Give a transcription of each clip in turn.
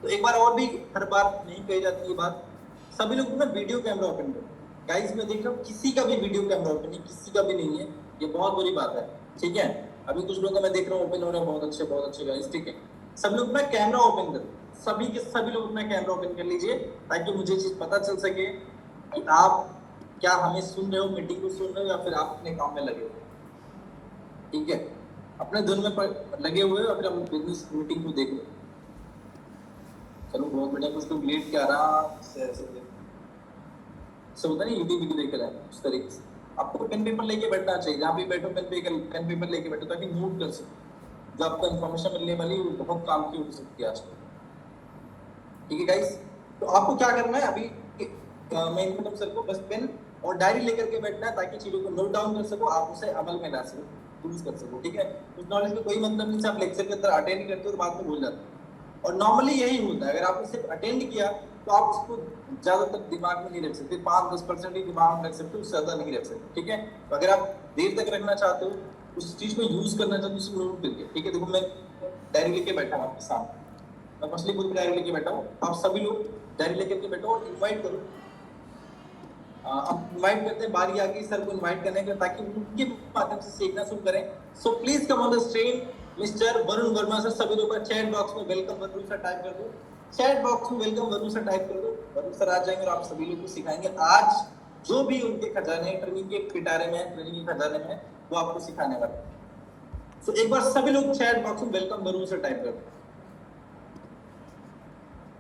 तो एक बार और भी, हर बार नहीं कही जाती ये बात, सभी लोग ना वीडियो कैमरा ओपन करो। गाइस मैं देख रहा हूँ किसी का भी वीडियो कैमरा ओपन नहीं, किसी का भी नहीं है, ये बहुत बुरी बात है। ठीक है, अभी कुछ लोगों का मैं देख रहा हूँ ओपन हो रहा है, बहुत अच्छे गाइस। ठीक है, सब लोग ना कैमरा ओपन करो, सभी के सभी लोग अपना कैमरा ओपन कर लीजिए, ताकि मुझे चीज पता चल सके कि आप क्या हमें सुन रहे हो, मीटिंग को सुन रहे हो, या फिर आप अपने काम में लगे हो। ठीक है, अपने धुन में लगे हुए हो, फिर हम बिजनेस मीटिंग को देख लो। चलो बहुत बढ़िया, कुछ लोग लेट के आराम से ऐसे होता नहीं, यूट्यूब वीडियो देख रहे हैं उस तरीके से। आपको पेन पेपर लेके बैठना चाहिए, जहाँ भी बैठो पेन पेपर लेके बैठो, ताकि नोट कर सको। जो आपको इन्फॉर्मेशन मिलने वाली है वो बहुत काम की हो सकती है आजकल। ठीक है गाइस, तो आपको क्या करना है अभी, मैं इनको सर को बस पेन और डायरी लेकर के बैठना है, ताकि चीजों को नोट डाउन कर सको, आप उसे अमल में ला सको, यूज कर सको। ठीक है, उस नॉलेज में कोई मतलब नहीं, आप लेक्चर के अंदर अटेंड करते हो तो बाद में भूल जाते हो। और नॉर्मली यही होता है, अगर आपने सिर्फ अटेंड किया तो आप उसको ज्यादातर दिमाग में नहीं रख सकते, 5-10% ही दिमाग में रख सकते हो, उससे ज्यादा नहीं रख सकते। ठीक है, तो अगर आप देर तक रखना चाहते हो, उस चीज को यूज करना चाहते हो, उसको नोट करके। ठीक है, देखो मैं डायरी लेके बैठा हूँ आपके सामने, मैं मछली की डायरी लेके बैठा हूँ, आप सभी लोग डायरी लेकर के बैठो और इन्वाइट करो। अब इनवाइट करते हैं, बारी आ गई सर को इनवाइट करने का, ताकि उनके माध्यम से सीखना शुरू करें। So please come on the screen mister Varun Verma sir. सभी लोग चैट बॉक्स में वेलकम वरुण सर टाइप कर दो, चैट बॉक्स में वेलकम वरुण सर टाइप कर दो। वरुण सर आ जाएंगे और आप सभी लोग को सिखाएंगे आज जो भी उनके खजाने ट्रेनिंग के पिटारे में, ट्रेनिंग के खजाने में, वो आपको सिखाने वाले। सो एक बार सभी लोग चैट बॉक्स में वेलकम वरुण सर टाइप कर दो।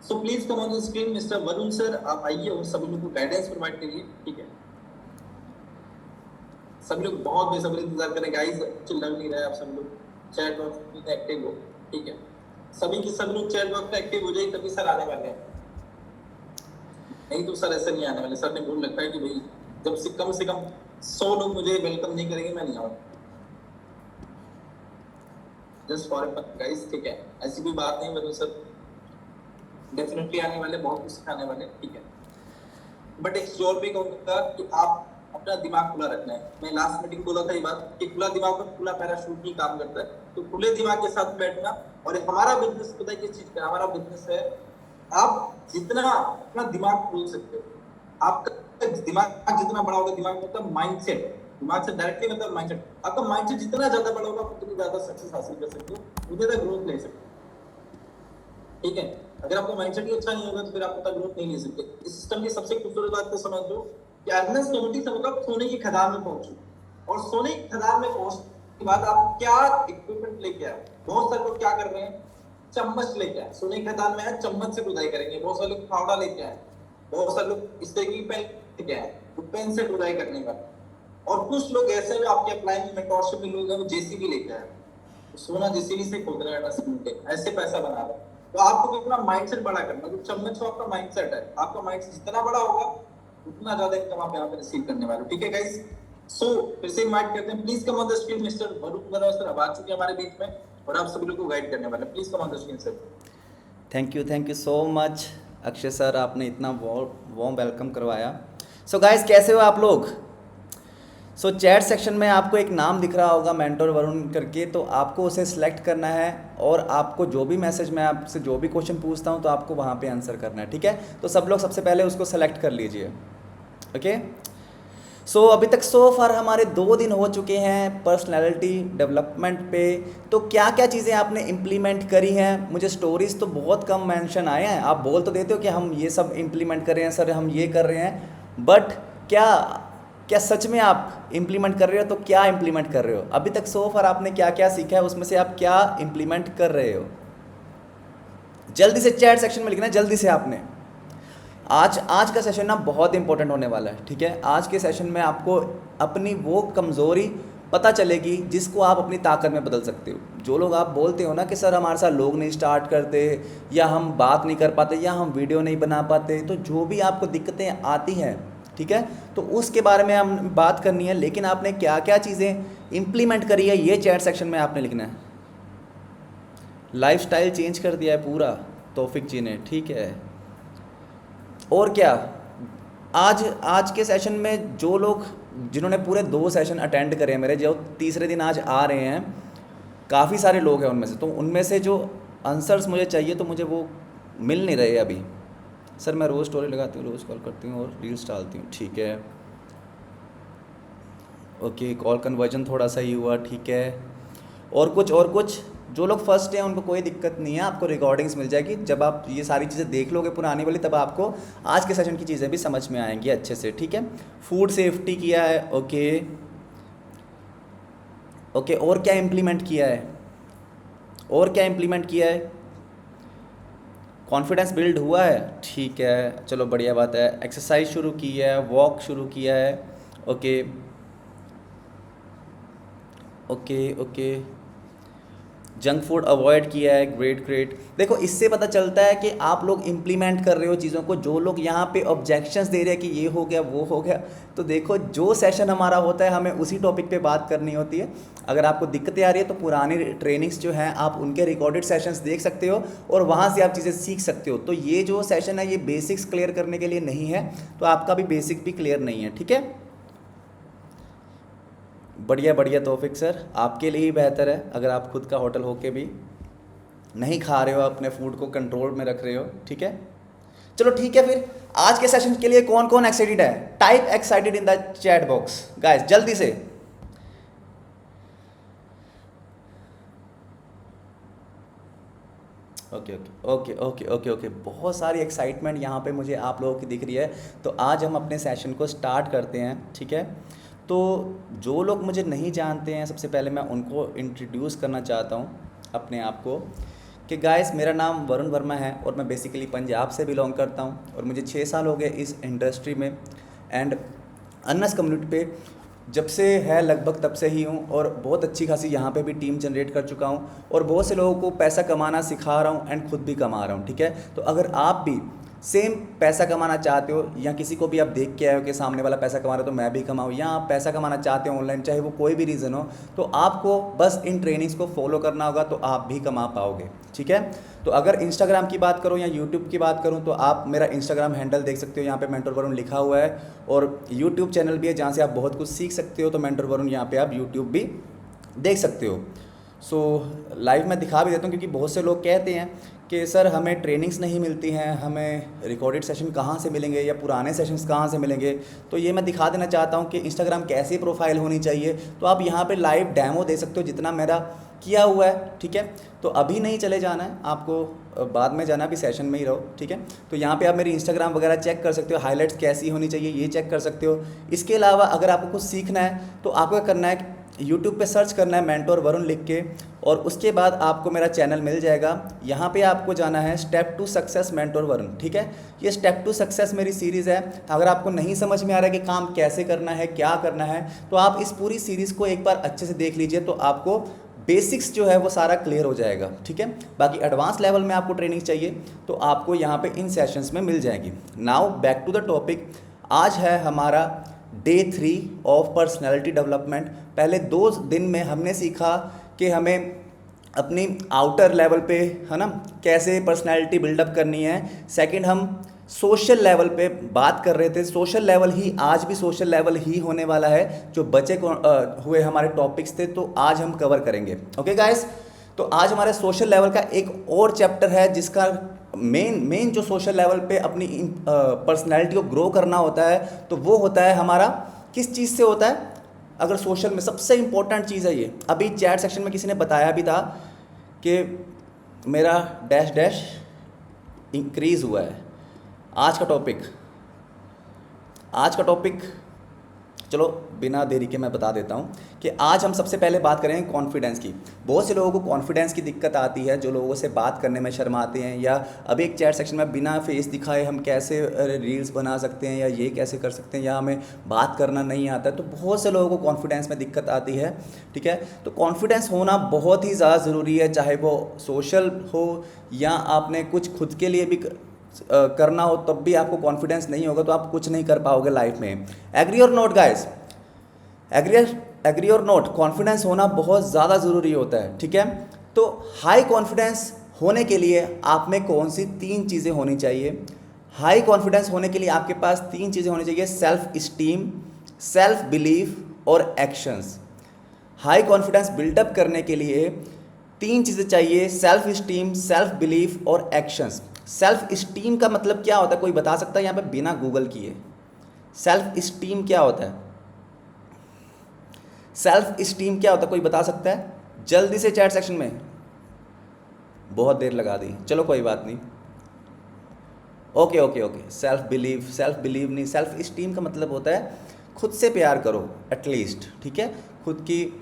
So please come on the screen mister Varun sir, आप आइए और सभी लोग को गाइडेंस प्रोवाइड करिए। ठीक है, सभी लोग बहुत बेसब्री इंतजार करें गाइस, चिल्ला नहीं रहे आप सब लोग, चैट बॉक्स में एक्टिव हो। ठीक है, सब लोग चैट बॉक्स में एक्टिव हो जाए, तभी सर आने वाले हैं, नहीं तो सर ऐसे नहीं आने वाले। सर ने बोल रखा है कि भाई जब से कम 100 लोग मुझे वेलकम नहीं करेंगे मैं नहीं आऊंगा, जस्ट फॉर गाइस। ठीक है, ऐसी कोई बात नहीं, वरुण सर डेफिनेटली आने वाले, बहुत कुछ सिखाने वाले। ठीक है, बट एक जोर भी कहूंगा कि आप अपना दिमाग खुला रखना है। मैं लास्ट मीटिंग बोला था ये बात कि खुला दिमाग पर खुला पैराशूट ही काम करता है, तो खुले दिमाग के साथ बैठना। और हमारा बिजनेस पता है किस चीज का, हमारा बिजनेस है आप जितना अपना दिमाग खोल सकते हो, आपका दिमाग जितना बड़ा होगा, दिमाग मतलब माइंडसेट, दिमाग से डायरेक्टली मतलब माइंडसेट, आपका माइंडसेट जितना ज्यादा बड़ा होगा आप उतनी ज्यादा सक्सेस हासिल कर सकते हो, उतनी ज्यादा ग्रोथ ले सकते हो। ठीक है, अगर आपका माइंडसेट ही अच्छा नहीं होगा तो फिर आप उतना ग्रोथ नहीं ले सकते। इस सिस्टम की सबसे खूबसूरत बात को समझ लो कि अर्नेस्ट कमेटी से मतलब सोने की खदान में पहुंचो, और सोने की खदान में पहुंचने के बाद आप क्या इक्विपमेंट लेके आए। बहुत सारे लोग क्या कर रहे हैं, चम्मच लेके आए, सोने की खदान में आए चम्मच से खुदाई करेंगे। बहुत सारे लोग फावड़ा लेके आए, बहुत सारे लोग इस तरह की पेन लेके आए, वो पेन से खुदाई करने का। और कुछ लोग ऐसे जो आपके अप्लाइंग मेंटरशिप में लोग हैं, वो जेसीबी लेके आए, सोना जेसीबी से खोद रहा है, ऐसे पैसा बना रहा है। तो आपको कितना माइंडसेट बड़ा करना, जो चम्मच हो आपका माइंडसेट है, आपका माइंडसेट जितना बड़ा होगा उतना ज्यादा इनकम आप यहाँ पे रिसीव करने वाले हो। ठीक है गाइस, सो फिर से इनवाइट करते हैं, please come on the screen mister Varun Verma sir अब आ चुके हैं हमारे बीच में, और आप सभी लोग को गाइड करने वाले। Please come on the screen sir. Thank you so much Akshay sir, आपने इतना वॉर्म वेलकम करवाया। सो गाइस, कैसे हो आप लोग? सो चैट सेक्शन में आपको एक नाम दिख रहा होगा मेंटोर वरुण करके, तो आपको उसे सिलेक्ट करना है, और आपको जो भी मैसेज, मैं आपसे जो भी क्वेश्चन पूछता हूँ तो आपको वहाँ पे आंसर करना है। ठीक है, तो सब लोग सबसे पहले उसको सेलेक्ट कर लीजिए। ओके, सो अभी तक सो फार हमारे 2 दिन हो चुके हैं पर्सनैलिटी डेवलपमेंट पे। तो क्या क्या चीज़ें आपने इम्प्लीमेंट करी हैं? मुझे स्टोरीज़ तो बहुत कम मेंशन आए हैं, आप बोल तो देते हो कि हम ये सब इम्प्लीमेंट कर रहे हैं सर, हम ये कर रहे हैं, बट क्या क्या सच में आप इम्प्लीमेंट कर रहे हो? तो क्या इम्प्लीमेंट कर रहे हो अभी तक सो फार? आपने क्या क्या सीखा है, उसमें से आप क्या इम्प्लीमेंट कर रहे हो? जल्दी से चैट सेक्शन में लिखना है, जल्दी से आपने। आज का सेशन ना बहुत इंपॉर्टेंट होने वाला है। ठीक है, आज के सेशन में आपको अपनी वो कमज़ोरी पता चलेगी जिसको आप अपनी ताकत में बदल सकते हो। जो लोग आप बोलते हो ना कि सर हमारे साथ लोग नहीं स्टार्ट करते, या हम बात नहीं कर पाते, या हम वीडियो नहीं बना पाते, तो जो भी आपको दिक्कतें आती हैं, ठीक है, तो उसके बारे में हम बात करनी है। लेकिन आपने क्या क्या चीज़ें इम्प्लीमेंट करी है, ये चैट सेक्शन में आपने लिखना है। लाइफस्टाइल चेंज कर दिया है पूरा तौफिक जी ने। ठीक है, और क्या, आज के सेशन में जो लोग, जिन्होंने पूरे 2 सेशन अटेंड करे हैं मेरे, जो तीसरे दिन आज आ रहे हैं, काफ़ी सारे लोग हैं उनमें से, तो उनमें से जो आंसर्स मुझे चाहिए तो मुझे वो मिल नहीं रहे अभी। सर मैं रोज़ स्टोरी लगाती हूँ, रोज़ कॉल करती हूँ और रील्स डालती हूँ। ठीक है, ओके, कॉल कन्वर्जन थोड़ा सा ही हुआ, ठीक है। और कुछ जो लोग फर्स्ट हैं उनको कोई दिक्कत नहीं है, आपको रिकॉर्डिंग्स मिल जाएगी। जब आप ये सारी चीज़ें देख लोगे पुरानी वाली, तब आपको आज के सेशन की चीज़ें भी समझ में आएंगी अच्छे से, ठीक है। फूड सेफ्टी किया है, ओके ओके। और क्या इम्प्लीमेंट किया है, और क्या इम्प्लीमेंट किया है? कॉन्फिडेंस बिल्ड हुआ है, ठीक है, चलो बढ़िया बात है। एक्सरसाइज शुरू की है, वॉक शुरू किया है, okay okay okay. Junk food avoid किया है, ग्रेट ग्रेट। देखो इससे पता चलता है कि आप लोग इम्प्लीमेंट कर रहे हो चीज़ों को। जो लोग यहाँ पे ऑब्जेक्शंस दे रहे हैं कि ये हो गया वो हो गया, तो देखो जो सेशन हमारा होता है हमें उसी टॉपिक पे बात करनी होती है। अगर आपको दिक्कतें आ रही है तो पुरानी ट्रेनिंग्स जो हैं आप उनके रिकॉर्डेड सेशंस देख सकते हो और वहाँ से आप चीज़ें सीख सकते हो। तो ये जो सेशन है ये बेसिक्स क्लियर करने के लिए नहीं है, तो आपका भी बेसिक भी क्लियर नहीं है, ठीक है। बढ़िया बढ़िया तौफिक सर, आपके लिए ही बेहतर है अगर आप खुद का होटल होके भी नहीं खा रहे हो, अपने फूड को कंट्रोल में रख रहे हो, ठीक है। चलो ठीक है, फिर आज के सेशन के लिए कौन कौन एक्साइटेड है? Type excited in the chat box guys, जल्दी से। Okay okay okay okay okay okay, बहुत सारी एक्साइटमेंट यहाँ पे मुझे आप लोगों की दिख रही है। तो आज हम अपने सेशन को स्टार्ट करते हैं, ठीक है। तो जो लोग मुझे नहीं जानते हैं, सबसे पहले मैं उनको इंट्रोड्यूस करना चाहता हूँ अपने आप को कि गाइस मेरा नाम वरुण वर्मा है और मैं बेसिकली पंजाब से बिलोंग करता हूँ और मुझे 6 साल हो गए इस इंडस्ट्री में। एंड अनस कम्युनिटी पे जब से है लगभग तब से ही हूँ और बहुत अच्छी खासी यहाँ पे भी टीम जनरेट कर चुका हूँ और बहुत से लोगों को पैसा कमाना सिखा रहा हूँ एंड खुद भी कमा रहा हूँ, ठीक है। तो अगर आप भी सेम पैसा कमाना चाहते हो या किसी को भी आप देख के आए हो कि सामने वाला पैसा कमा रहा है तो मैं भी कमाऊँ, या आप पैसा कमाना चाहते हो ऑनलाइन, चाहे वो कोई भी रीज़न हो, तो आपको बस इन ट्रेनिंग्स को फॉलो करना होगा तो आप भी कमा पाओगे, ठीक है। तो अगर इंस्टाग्राम की बात करूँ या यूट्यूब की बात करूँ तो आप मेरा इंस्टाग्राम हैंडल देख सकते हो, यहाँ पे मेंटर वरुण लिखा हुआ है और यूट्यूब चैनल भी है जहाँ से आप बहुत कुछ सीख सकते हो। तो मेंटर वरुण यहाँ पे आप यूट्यूब भी देख सकते हो। सो लाइव में दिखा भी देता हूँ क्योंकि बहुत से लोग कहते हैं कि सर हमें ट्रेनिंग्स नहीं मिलती हैं, हमें रिकॉर्डेड सेशन कहाँ से मिलेंगे या पुराने सेशंस कहाँ से मिलेंगे। तो ये मैं दिखा देना चाहता हूँ कि इंस्टाग्राम कैसी प्रोफाइल होनी चाहिए। तो आप यहाँ पे लाइव डेमो दे सकते हो जितना मेरा किया हुआ है, ठीक है। तो अभी नहीं चले जाना है आपको, बाद में जाना, भी सेशन में ही रहो, ठीक है। तो यहाँ पे आप मेरी इंस्टाग्राम वगैरह चेक कर सकते हो, हाईलाइट्स कैसी होनी चाहिए ये चेक कर सकते हो। इसके अलावा अगर आपको कुछ सीखना है तो आपको क्या करना है, यूट्यूब पे सर्च करना है मेंटोर वरुण लिख के और उसके बाद आपको मेरा चैनल मिल जाएगा। यहाँ पे आपको जाना है step to success mentor Varun, ठीक है। ये स्टेप टू सक्सेस मेरी सीरीज़ है। अगर आपको नहीं समझ में आ रहा है कि काम कैसे करना है, क्या करना है, तो आप इस पूरी सीरीज़ को एक बार अच्छे से देख लीजिए तो आपको बेसिक्स जो है वो सारा क्लियर हो जाएगा, ठीक है। बाकी एडवांस लेवल में आपको ट्रेनिंग चाहिए तो आपको यहाँ पे इन सेशंस में मिल जाएगी। Now back to the topic. आज है हमारा डे 3 ऑफ पर्सनैलिटी डेवलपमेंट। पहले 2 दिन में हमने सीखा कि हमें अपनी आउटर लेवल पे, है ना, कैसे पर्सनैलिटी बिल्डअप करनी है। सेकंड हम सोशल लेवल पे बात कर रहे थे। सोशल लेवल ही, आज भी सोशल लेवल ही होने वाला है। जो बचे हुए हमारे टॉपिक्स थे तो आज हम कवर करेंगे, ओके गाइस। तो आज हमारे सोशल लेवल का एक और चैप्टर है जिसका मेन जो सोशल लेवल पे अपनी पर्सनैलिटी को ग्रो करना होता है तो वो होता है हमारा, किस चीज़ से होता है? अगर सोशल में सबसे इम्पोर्टेंट चीज़ है ये। अभी चैट सेक्शन में किसी ने बताया भी था कि मेरा डैश डैश इंक्रीज़ हुआ है। आज का टॉपिक चलो बिना देरी के मैं बता देता हूँ कि आज हम सबसे पहले बात करेंगे कॉन्फिडेंस की। बहुत से लोगों को कॉन्फिडेंस की दिक्कत आती है, जो लोगों से बात करने में शर्माते हैं, या अभी एक चैट सेक्शन में बिना फेस दिखाए हम कैसे रील्स बना सकते हैं या ये कैसे कर सकते हैं, या हमें बात करना नहीं आता है। तो बहुत से लोगों को कॉन्फिडेंस में दिक्कत आती है, ठीक है। तो कॉन्फिडेंस होना बहुत ही ज़्यादा ज़रूरी है, चाहे वो सोशल हो या आपने कुछ खुद के लिए भी करना हो, तब भी आपको कॉन्फिडेंस नहीं होगा तो आप कुछ नहीं कर पाओगे लाइफ में। एग्री और नोट गाइस? एग्री और नोट? कॉन्फिडेंस होना बहुत ज़्यादा ज़रूरी होता है, ठीक है। तो हाई कॉन्फिडेंस होने के लिए आप में कौन सी 3 चीज़ें होनी चाहिए? हाई कॉन्फिडेंस होने के लिए आपके पास 3 चीज़ें होनी चाहिए: सेल्फ इस्टीम, सेल्फ बिलीफ और एक्शंस। हाई कॉन्फिडेंस बिल्डअप करने के लिए 3 चीज़ें चाहिए: सेल्फ इस्टीम, सेल्फ बिलीफ और एक्शंस। सेल्फ स्टीम का मतलब क्या होता है, कोई बता सकता है यहाँ पे बिना गूगल किए? सेल्फ स्टीम क्या होता है? सेल्फ स्टीम क्या होता है, कोई बता सकता है जल्दी से चैट सेक्शन में? बहुत देर लगा दी, चलो कोई बात नहीं। Okay okay okay, self believe नहीं, सेल्फ स्टीम का मतलब होता है खुद से प्यार करो एटलीस्ट, ठीक है? खुद की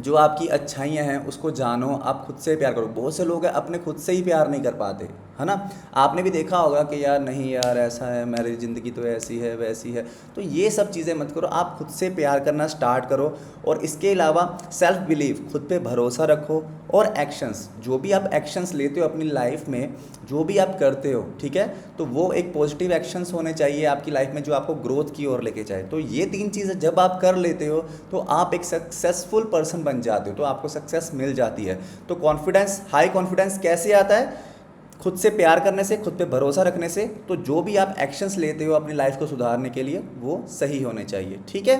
जो आपकी अच्छाइयाँ हैं उसको जानो, आप खुद से प्यार करो। बहुत से लोग हैं अपने खुद से ही प्यार नहीं कर पाते, है ना? आपने भी देखा होगा कि यार नहीं यार ऐसा है, मेरी ज़िंदगी तो ऐसी है वैसी है, तो ये सब चीज़ें मत करो, आप खुद से प्यार करना स्टार्ट करो। और इसके अलावा सेल्फ बिलीव, खुद पे भरोसा रखो। और एक्शंस, जो भी आप एक्शंस लेते हो अपनी लाइफ में, जो भी आप करते हो, ठीक है, तो वो एक पॉजिटिव एक्शंस होने चाहिए आपकी लाइफ में जो आपको ग्रोथ की ओर लेके जाए। तो ये 3 चीज़ें जब आप कर लेते हो तो आप एक सक्सेसफुल पर्सन बन जाते हो, तो आपको सक्सेस मिल जाती है। तो कॉन्फिडेंस, हाई कॉन्फिडेंस कैसे आता है? खुद से प्यार करने से, खुद पे भरोसा रखने से। तो जो भी आप एक्शंस लेते हो अपनी लाइफ को सुधारने के लिए वो सही होने चाहिए, ठीक है?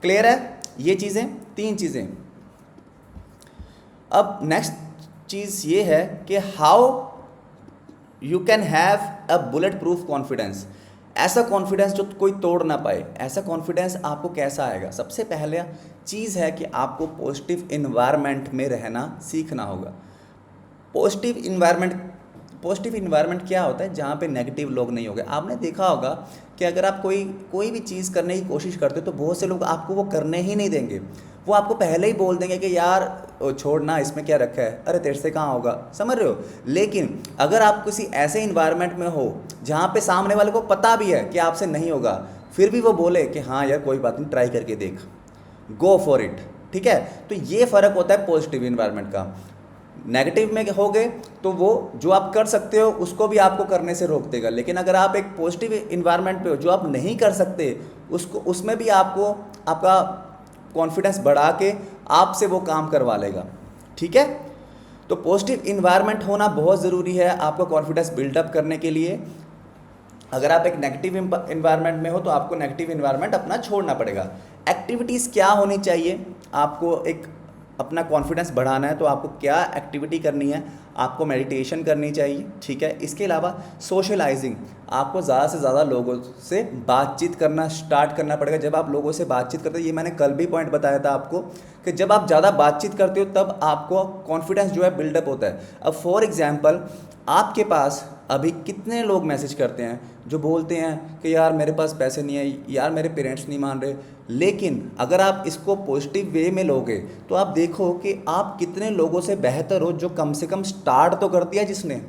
क्लियर है ये चीज़ें, 3 चीज़ें। अब नेक्स्ट चीज़ ये है कि how you can have a bullet proof confidence. ऐसा कॉन्फिडेंस जो कोई तोड़ ना पाए, ऐसा कॉन्फिडेंस आपको कैसा आएगा? सबसे पहले चीज़ है कि आपको पॉजिटिव इन्वायरमेंट में रहना सीखना होगा। पॉजिटिव इन्वायरमेंट क्या होता है? जहाँ पे नेगेटिव लोग नहीं होंगे। आपने देखा होगा कि अगर आप कोई भी चीज़ करने की कोशिश करते हो तो बहुत से लोग आपको वो करने ही नहीं देंगे। वो आपको पहले ही बोल देंगे कि यार छोड़ना, इसमें क्या रखा है, अरे तेरे से कहाँ होगा, समझ रहे हो? लेकिन अगर आप किसी ऐसे इन्वायरमेंट में हो जहाँ पे सामने वाले को पता भी है कि आपसे नहीं होगा, फिर भी वो बोले कि हाँ यार कोई बात नहीं, ट्राई करके देख, गो फॉर इट, ठीक है? तो ये फ़र्क होता है पॉजिटिव इन्वायरमेंट का। नेगेटिव में हो गए तो वो जो आप कर सकते हो उसको भी आपको करने से रोक देगा। लेकिन अगर आप एक पॉजिटिव इन्वायरमेंट पे हो, जो आप नहीं कर सकते उसको, उसमें भी आपको आपका कॉन्फिडेंस बढ़ा के आपसे वो काम करवा लेगा, ठीक है? तो पॉजिटिव इन्वायरमेंट होना बहुत ज़रूरी है आपका कॉन्फिडेंस बिल्डअप करने के लिए। अगर आप एक नेगेटिव इन्वायरमेंट में हो तो आपको नेगेटिव इन्वायरमेंट अपना छोड़ना पड़ेगा। एक्टिविटीज़ क्या होनी चाहिए? आपको एक अपना कॉन्फिडेंस बढ़ाना है तो आपको क्या एक्टिविटी करनी है? आपको मेडिटेशन करनी चाहिए, ठीक है? इसके अलावा सोशलाइजिंग, आपको ज़्यादा से ज़्यादा लोगों से बातचीत करना स्टार्ट करना पड़ेगा। जब आप लोगों से बातचीत करते हो, ये मैंने कल भी पॉइंट बताया था आपको कि जब आप ज़्यादा बातचीत करते हो तब आपको कॉन्फिडेंस जो है बिल्डअप होता है। अब फॉर एग्जांपल, आपके पास अभी कितने लोग मैसेज करते हैं जो बोलते हैं कि यार मेरे पास पैसे नहीं है, यार मेरे पेरेंट्स नहीं मान रहे। लेकिन अगर आप इसको पॉजिटिव वे में लोगे तो आप देखो कि आप कितने लोगों से बेहतर हो जो कम से कम स्टार्ट तो कर दिया जिसने,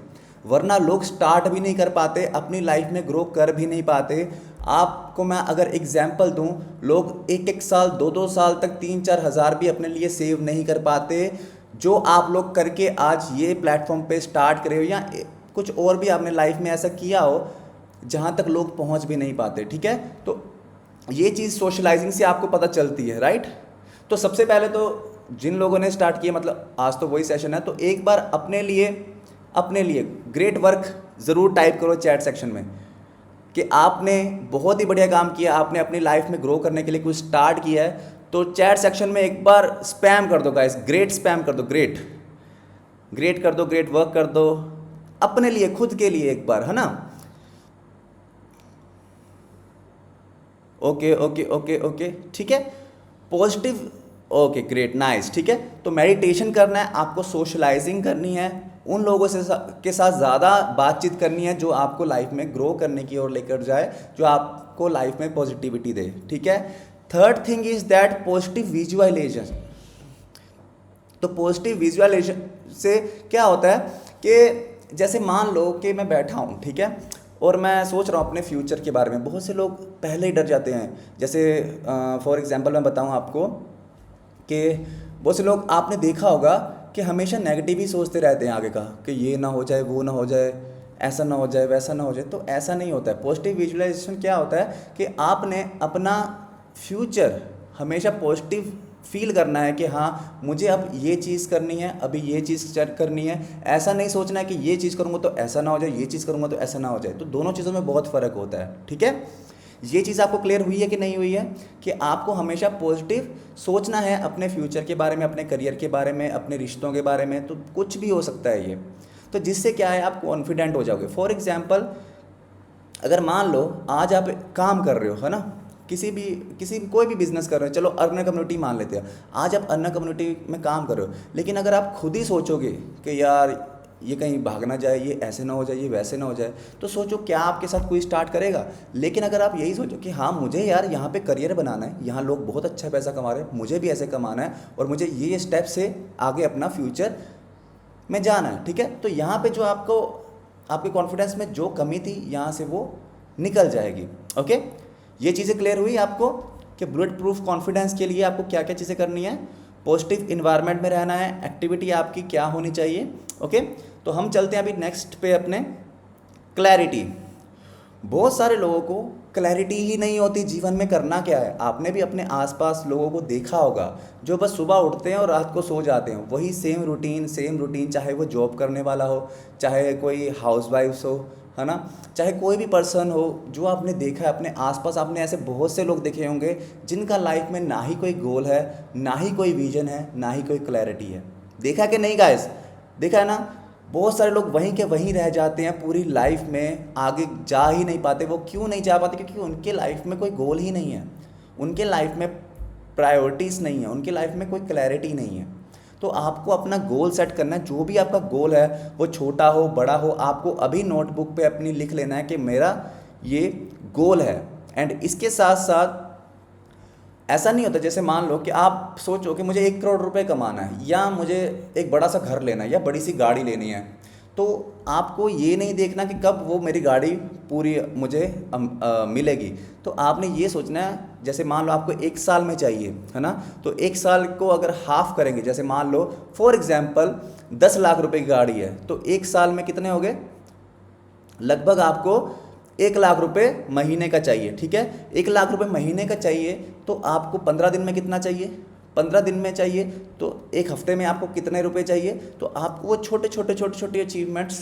वरना लोग स्टार्ट भी नहीं कर पाते, अपनी लाइफ में ग्रो कर भी नहीं पाते। आपको मैं अगर एग्जांपल दूं, लोग 1-1 साल 2-2 साल तक 3-4 हज़ार भी अपने लिए सेव नहीं कर पाते, जो आप लोग करके आज ये प्लेटफॉर्म पे स्टार्ट करे हो, या कुछ और भी आपने लाइफ में ऐसा किया हो जहाँ तक लोग पहुँच भी नहीं पाते, ठीक है? तो ये चीज़ सोशलाइजिंग से आपको पता चलती है, राइट? तो सबसे पहले तो जिन लोगों ने स्टार्ट किया, मतलब आज तो वही सेशन है, तो एक बार अपने लिए ग्रेट वर्क ज़रूर टाइप करो चैट सेक्शन में कि आपने बहुत ही बढ़िया काम किया, आपने अपनी लाइफ में ग्रो करने के लिए कुछ स्टार्ट किया है। तो चैट सेक्शन में एक बार स्पैम कर दो गाइस, ग्रेट स्पैम कर दो, ग्रेट कर दो, ग्रेट वर्क कर दो अपने लिए, खुद के लिए एक बार, है ना? ओके ओके ओके ओके, ठीक है, पॉजिटिव, ओके ग्रेट, नाइस, ठीक है। तो मेडिटेशन करना है आपको, सोशलाइजिंग करनी है, उन लोगों से के साथ ज़्यादा बातचीत करनी है जो आपको लाइफ में ग्रो करने की ओर लेकर जाए, जो आपको लाइफ में पॉजिटिविटी दे, ठीक है। Third thing is that positive visualisation. तो पॉजिटिव विजुअलाइजेशन से क्या होता है कि जैसे मान लो कि मैं बैठा हूँ, ठीक है, और मैं सोच रहा हूँ अपने फ्यूचर के बारे में। बहुत से लोग पहले ही डर जाते हैं। जैसे फॉर एग्जांपल मैं बताऊँ आपको कि बहुत से लोग, आपने देखा होगा कि हमेशा नेगेटिव ही सोचते रहते हैं आगे का, कि ये ना हो जाए, वो ना हो जाए, ऐसा ना हो जाए, वैसा ना हो जाए। तो ऐसा नहीं होता है। पॉजिटिव विजुअलाइजेशन क्या होता है कि आपने अपना फ्यूचर हमेशा पॉजिटिव फील करना है कि हाँ मुझे अब ये चीज़ करनी है, अभी ये चीज़ करनी है। ऐसा नहीं सोचना है कि ये चीज़ करूँगा तो ऐसा ना हो जाए, ये चीज़ करूँगा तो ऐसा ना हो जाए। तो दोनों चीज़ों में बहुत फ़र्क होता है, ठीक है। ये चीज़ आपको क्लियर हुई है कि नहीं हुई है कि आपको हमेशा पॉजिटिव सोचना है अपने फ्यूचर के बारे में, अपने करियर के बारे में, अपने रिश्तों के बारे में। तो कुछ भी हो सकता है ये। तो जिससे क्या है आप कॉन्फिडेंट हो जाओगे। फॉर एग्जाम्पल अगर मान लो आज आप काम कर रहे हो, है ना, किसी कोई भी बिजनेस कर रहे हो, चलो अर्न कम्युनिटी मान लेते हैं, आज आप अर्न कम्युनिटी में काम कर रहे हो, लेकिन अगर आप खुद ही सोचोगे कि यार ये कहीं भाग ना जाए, ये ऐसे ना हो जाए, ये वैसे ना हो जाए, तो सोचो क्या आपके साथ कोई स्टार्ट करेगा। लेकिन अगर आप यही सोचो कि हाँ मुझे यार यहाँ पे करियर बनाना है, यहाँ लोग बहुत अच्छा पैसा कमा रहे हैं, मुझे भी ऐसे कमाना है और मुझे ये स्टेप से आगे अपना फ्यूचर में जाना है, ठीक है, तो यहाँ पे जो आपको आपके कॉन्फिडेंस में जो कमी थी यहाँ से वो निकल जाएगी। ओके, ये चीज़ें क्लियर हुई आपको कि बुलेट प्रूफ कॉन्फिडेंस के लिए आपको क्या क्या चीज़ें करनी है। पॉजिटिव इन्वायरमेंट में रहना है, एक्टिविटी आपकी क्या होनी चाहिए। ओके, तो हम चलते हैं अभी नेक्स्ट पे अपने क्लैरिटी। बहुत सारे लोगों को क्लैरिटी ही नहीं होती जीवन में करना क्या है। आपने भी अपने आसपास लोगों को देखा होगा जो बस सुबह उठते हैं और रात को सो जाते हैं, वही सेम रूटीन, चाहे वो जॉब करने वाला हो, चाहे कोई हाउसवाइफ्स हो, है ना, चाहे कोई भी पर्सन हो जो आपने देखा है अपने आसपास। आपने ऐसे बहुत से लोग देखे होंगे जिनका लाइफ में ना ही कोई गोल है, ना ही कोई विजन है, ना ही कोई क्लैरिटी है। देखा कि नहीं गाइस? देखा है ना, बहुत सारे लोग वहीं के वहीं रह जाते हैं, पूरी लाइफ में आगे जा ही नहीं पाते। वो क्यों नहीं जा पाते? क्योंकि उनके लाइफ में कोई गोल ही नहीं है, उनके लाइफ में प्रायोरिटीज़ नहीं है, उनके लाइफ में कोई क्लैरिटी नहीं है। तो आपको अपना गोल सेट करना है। जो भी आपका गोल है वो छोटा हो बड़ा हो, आपको अभी नोटबुक पे अपनी लिख लेना है कि मेरा ये गोल है। एंड इसके साथ साथ ऐसा नहीं होता, जैसे मान लो कि आप सोचो कि मुझे 1 करोड़ रुपए कमाना है, या मुझे एक बड़ा सा घर लेना है, या बड़ी सी गाड़ी लेनी है, तो आपको ये नहीं देखना कि कब वो मेरी गाड़ी पूरी मुझे मिलेगी। तो आपने ये सोचना है, जैसे मान लो आपको 1 साल में चाहिए, है ना, तो 1 साल को अगर हाफ करेंगे, जैसे मान लो फॉर एग्जांपल 10 लाख रुपए की गाड़ी है, तो 1 साल में कितने हो गए? लगभग आपको 1 लाख रुपए महीने का चाहिए, ठीक है। 1 लाख रुपए महीने का चाहिए, तो आपको 15 दिन में कितना चाहिए? 15 दिन में चाहिए, तो 1 हफ्ते में आपको कितने रुपए चाहिए? तो आपको वो छोटे छोटे अचीवमेंट्स